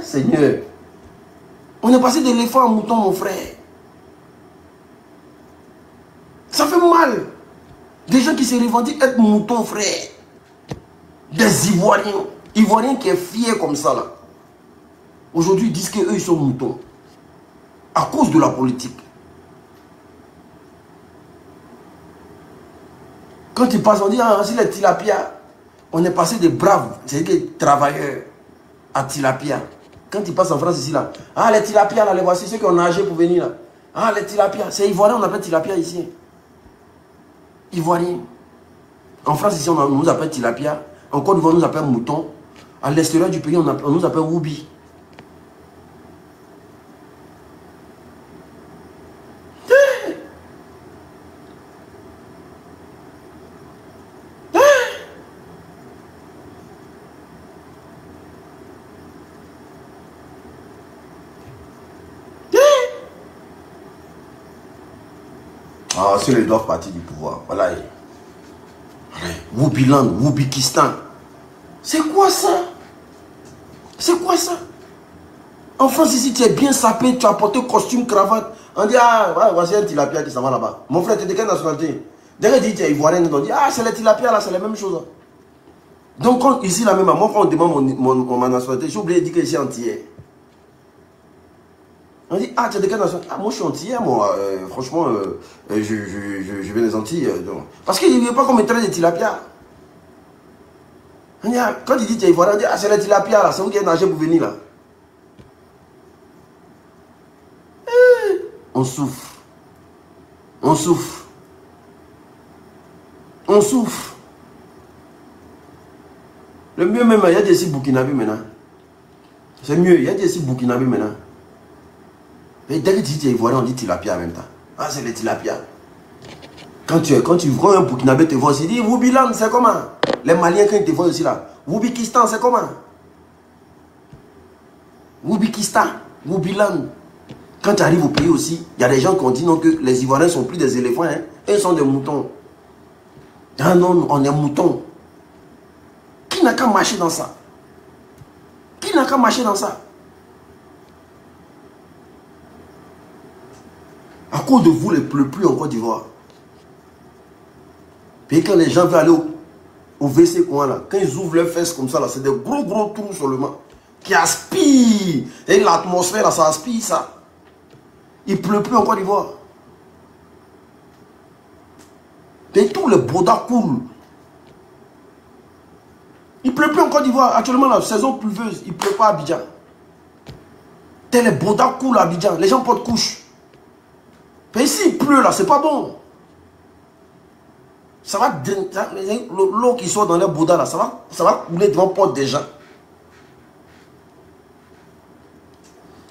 Seigneur, on est passé d'éléphant à mouton, mon frère. Ça fait mal. Des gens qui se revendiquent être moutons, frère. Des Ivoiriens. Ivoiriens qui est fiers comme ça là. Aujourd'hui, ils disent qu'eux, ils sont moutons. À cause de la politique. Quand tu passes, on dit, c'est les tilapia. On est passé de braves, c'est-à-dire des travailleurs, à tilapia. Quand tu passes en France ici, là, les tilapia, là, les voici, ceux qui ont nagé pour venir là. Les tilapia, c'est ivoirien, on appelle tilapia ici. Ivoirien. En France ici, on nous appelle tilapia. En Côte d'Ivoire, on nous appelle mouton. À l'extérieur du pays, on nous appelle Woubi. Ah, ceux-là, ils doivent partir du pouvoir. Voilà. Woubiland, Woubikistan. C'est quoi ça? C'est quoi ça? En France, ici, tu es bien sapé, tu as porté costume, cravate. On dit, ah, voici un tilapia qui s'en va là-bas. Mon frère, tu es de quelle nationalité? Dès qu'il dit, tu es ivoirien, on dit, ah, c'est le tilapia là, c'est la même chose. Donc, quand, ici, là même, moi, quand on demande ma nationalité, j'ai oublié de dire que je suis antillais. On dit, ah, tu es de quelle nationalité? Ah, moi, je suis antillais, moi. Franchement, je viens des Antilles. Donc. Parce qu'il ne veut pas qu'on me traite de tilapia. On dit, ah, quand il dit, tu es ivoirien, on dit, ah, c'est le tilapia là, c'est vous qui avez nagé pour venir là. On souffre. On souffre. On souffre. Le mieux même, il y a des Burkinabés maintenant. C'est mieux, il y a des Burkinabés maintenant. Et dès que tu dis tu es ivoirien, on dit tilapia en même temps. Ah, c'est le tilapia. Quand tu vois un Burkinabé te voit, il dit Woubiland, c'est comment? Les Maliens, quand ils te voient aussi là, Woubikistan, c'est comment? Woubikistan, Woubiland. Quand tu arrives au pays aussi, il y a des gens qui ont dit non, que les Ivoiriens ne sont plus des éléphants, hein. Ils sont des moutons. Ah non, on est moutons. Qui n'a qu'à marcher dans ça? Qui n'a qu'à marcher dans ça? À cause de vous, il ne pleut plus en Côte d'Ivoire. Puis quand les gens veulent aller au WC, là, quand ils ouvrent leurs fesses comme ça, là, c'est des gros trous seulement qui aspirent. Et l'atmosphère, là, ça aspire ça. Il ne pleut plus en Côte d'Ivoire. Et tout le Boda coule. Il ne pleut plus en Côte d'Ivoire. Actuellement, la saison pluvieuse, il ne pleut pas à Abidjan. Tel les Boda coule à Abidjan. Les gens portent couche. Mais ici, il pleut là, c'est pas bon. Ça va, l'eau qui sort dans les Boda là, ça va couler devant la porte des gens.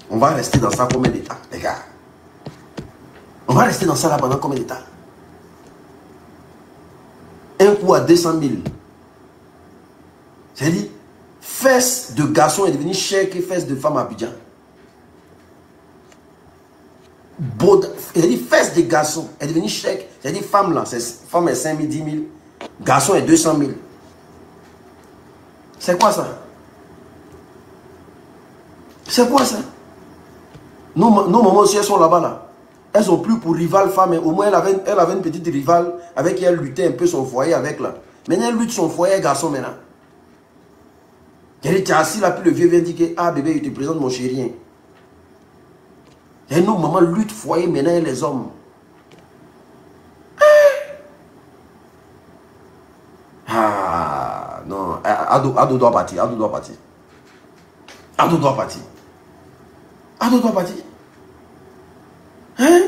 On va rester dans ça combien de temps, les gars? On va rester dans ça là pendant combien de temps? Un coup à 200 000. C'est-à-dire, fesses de garçons est devenu cher que fesses de femmes à Abidjan. C'est-à-dire, fesses de garçons est devenu cher. C'est-à-dire, femmes là, femme est 5 000, 10 000. Garçon est 200 000. C'est quoi ça? C'est quoi ça? Nos mamans aussi, elles sont là-bas là. Elles sont plus pour rival femme. Au moins, elle avait une petite rivale avec qui elle luttait un peu son foyer avec là. Maintenant, elle lutte son foyer garçon maintenant. Elle est assise là, puis le vieux vient dire que ah bébé, il te présente mon chéri. Et nos mamans luttent foyer maintenant et les hommes. Ah non, Ado doit partir. Ado doit partir. Ado doit partir. Ado doit partir. Hein?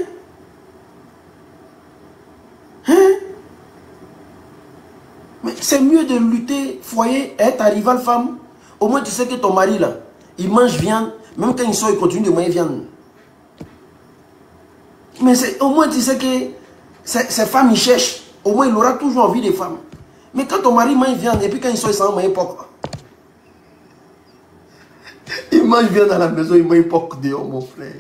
Hein? Mais c'est mieux de lutter foyer, être ta rivale femme. Au moins tu sais que ton mari là, il mange viande. Même quand il sort, il continue de manger viande. Mais au moins tu sais que ces femmes il cherche. Au moins il aura toujours envie des femmes. Mais quand ton mari mange viande et puis quand il sort, il s'en mange porc. Il mange viande à la maison, il mange porc dehors, mon frère.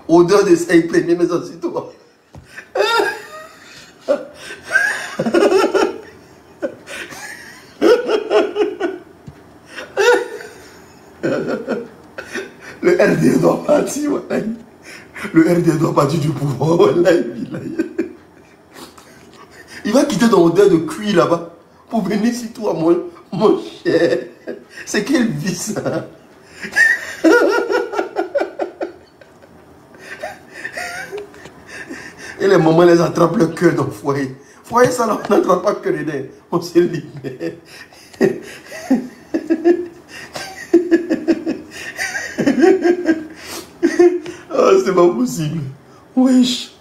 Odeur de ça, il plaignait, mais ça c'est toi. Le RD doit partir, ouais. Le RD doit partir du pouvoir, ouais. Il va quitter ton odeur de cuir là-bas pour venir sur toi, mon cher. C'est quelle vie ça? Et les mamans les attrapent le cœur dans le foyer. Foyer, ça, là, on n'attrape pas que les dents. On se libère. Oh, c'est pas possible. Wesh.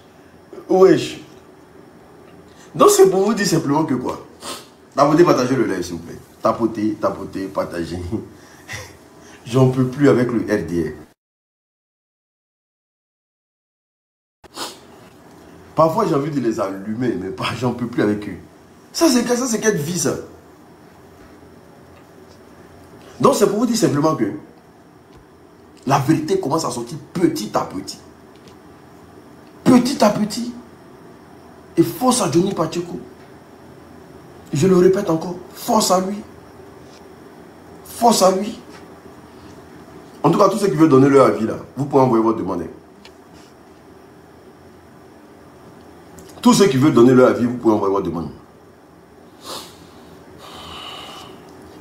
Wesh. Donc, c'est pour vous dire simplement que quoi? Tapotez, partagez le live, s'il vous plaît. Tapotez, tapotez, partagez. J'en peux plus avec le RDR. Parfois, j'ai envie de les allumer, mais pas, j'en peux plus avec eux. Ça, c'est quelle vie, ça? Donc, c'est pour vous dire simplement que la vérité commence à sortir petit à petit. Petit à petit. Et force à Johnny Pacheco. Je le répète encore, force à lui. Force à lui. En tout cas, tous ceux qui veulent donner leur avis, là, vous pouvez envoyer votre demande. Tous ceux qui veulent donner leur avis, vous pouvez envoyer votre demande.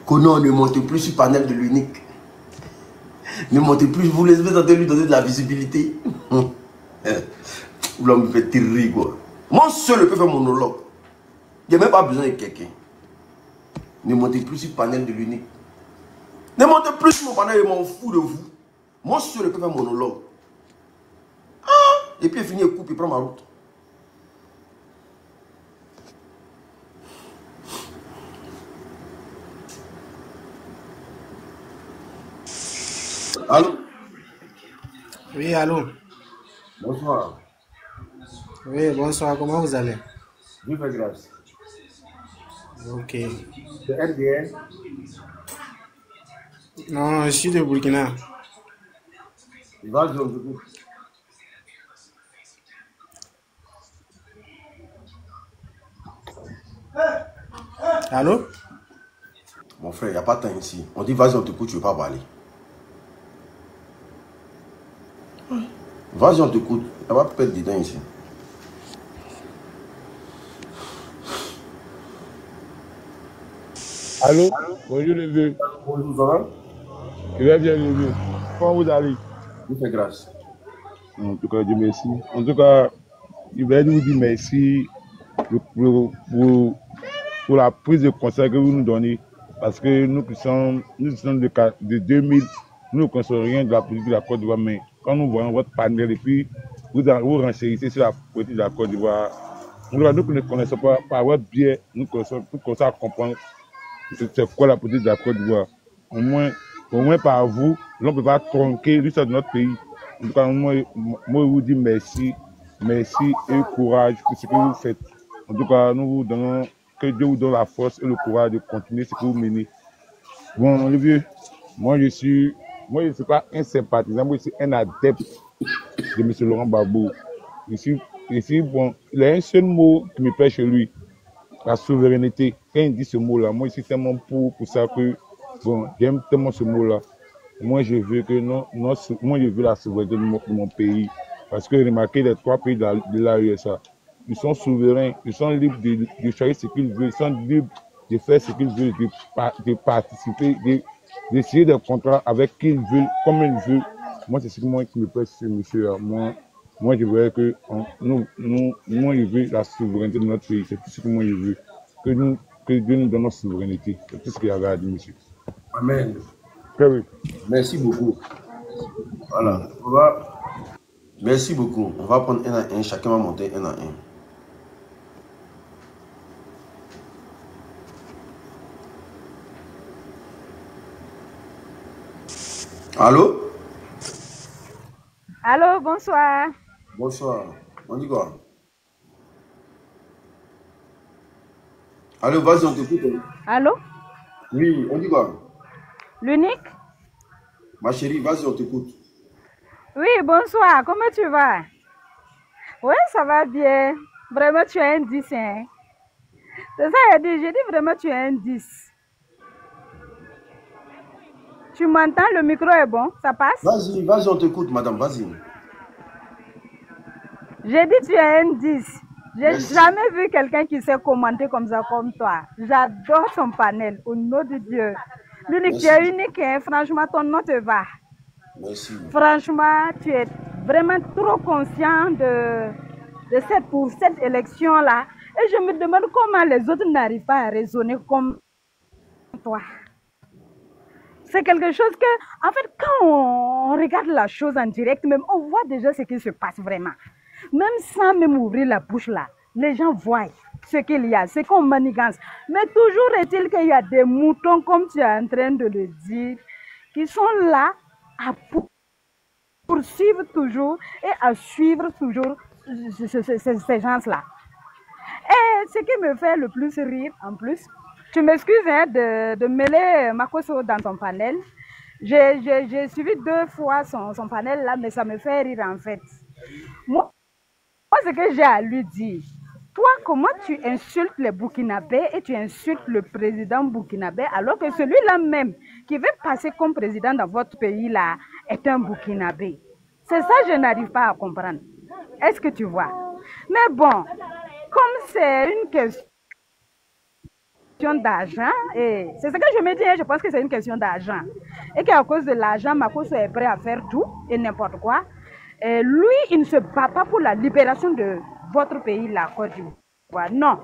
Kono, ne montez plus sur le panel de l'unique. Ne montez plus, vous laissez lui donner de la visibilité. Vous me faites tirer, quoi. Moi seul peux faire mon monologue. Il n'y a même pas besoin de quelqu'un. Ne montez plus sur le panel de l'unique. Ne montez plus sur mon panel, je m'en fous de vous. Moi seul peux faire mon monologue. Ah! Et puis il finit, il coupe, il prend ma route. Allô? Oui, allô? Bonsoir. Oui, bonsoir, comment vous allez? Dieu fait grâce. Ok. C'est RDN? Non, je suis de Burkina. Vas-y, on te coupe. Allô? Mon frère, il n'y a pas de temps ici. On dit vas-y, on t'écoute, tu ne veux pas parler. Vas-y, on t'écoute. Il n'y a pas de perdre du temps ici. Allô? Bonjour les vieux. Bonjour, ça va? Je vais bien les vieux. Comment vous allez? Dieu fait grâce. En tout cas, Dieu merci. En tout cas, je vais vous dire merci pour la prise de conscience que vous nous donnez. Parce que nous qui sommes de 2000, nous ne connaissons rien de la politique de la Côte d'Ivoire. Mais quand nous voyons votre panel et puis vous renchérissez sur la politique de la Côte d'Ivoire, nous ne connaissons pas par votre biais, nous commençons à comprendre c'est quoi la politique de la Côte d'Ivoire. Au moins par vous, on ne peut pas tronquer l'histoire de notre pays. En tout cas, moi, je vous dis merci et courage pour ce que vous faites. En tout cas, nous vous donnons, que Dieu vous donne la force et le courage de continuer ce que vous menez. Bon, le vieux, moi je ne suis pas un sympathisant, moi je suis un adepte de M. Laurent Gbagbo. Bon, il y a un seul mot qui me plaît chez lui, la souveraineté. Quand il dit ce mot-là, moi je suis tellement pour ça que, bon, j'aime tellement ce mot-là. Moi je veux la souveraineté de mon pays. Parce que remarquez les 3 pays de l'AESA, ils sont souverains, ils sont libres de choisir ce qu'ils veulent, ils sont libres de faire ce qu'ils veulent, de participer, d'essayer des contrats avec qui ils veulent, comme ils veulent. Moi, c'est ce qui me plaît, ce monsieur-là. Moi, je veux que moi, je veux la souveraineté de notre pays. C'est tout ce que moi, je veux. Que Dieu nous donne notre souveraineté. C'est tout ce qu'il y avait à dire, monsieur. Amen. Oui. Merci beaucoup. Voilà. Merci beaucoup. On va prendre un à un. Chacun va monter un à un. Allô? Allô, bonsoir. Bonsoir. On dit quoi? Allô, vas-y, on t'écoute. Allô? Oui, on dit quoi? L'unique? Ma chérie, vas-y, on t'écoute. Oui, bonsoir. Comment tu vas? Oui, ça va bien. Vraiment, tu es un 10, hein? C'est ça, j'ai dit vraiment, tu es un 10. Tu m'entends? Le micro est bon? Ça passe? Vas-y, on t'écoute, madame, vas-y. J'ai dit tu es un 10. J'ai jamais vu quelqu'un qui sait commenter comme ça, comme toi. J'adore ton panel, au nom de Dieu. L'unique, tu es unique, hein? Franchement, ton nom te va. Merci. Franchement, tu es vraiment trop conscient pour cette élection-là. Et je me demande comment les autres n'arrivent pas à raisonner comme toi. C'est quelque chose que, en fait, quand on regarde la chose en direct, même, on voit déjà ce qui se passe vraiment. Même sans même ouvrir la bouche là, les gens voient. ce qu'il y a, c'est qu'on manigance. Mais toujours est-il qu'il y a des moutons, comme tu es en train de le dire, qui sont là à poursuivre toujours et à suivre toujours ces gens-là. Et ce qui me fait le plus rire, en plus, tu m'excuses hein, de mêler Makosso dans ton panel. J'ai suivi 2 fois son panel là, mais ça me fait rire en fait. Moi ce que j'ai à lui dire, toi, comment tu insultes les Burkinabés et tu insultes le président burkinabé alors que celui-là même qui veut passer comme président dans votre pays là est un Burkinabé? C'est ça que je n'arrive pas à comprendre. Est-ce que tu vois? Mais bon, comme c'est une question d'argent, et c'est ce que je me dis, je pense que c'est une question d'argent. Et qu'à cause de l'argent, Makosso est prêt à faire tout et n'importe quoi. Et lui, il ne se bat pas pour la libération de votre pays, la Côte d'Ivoire. Non.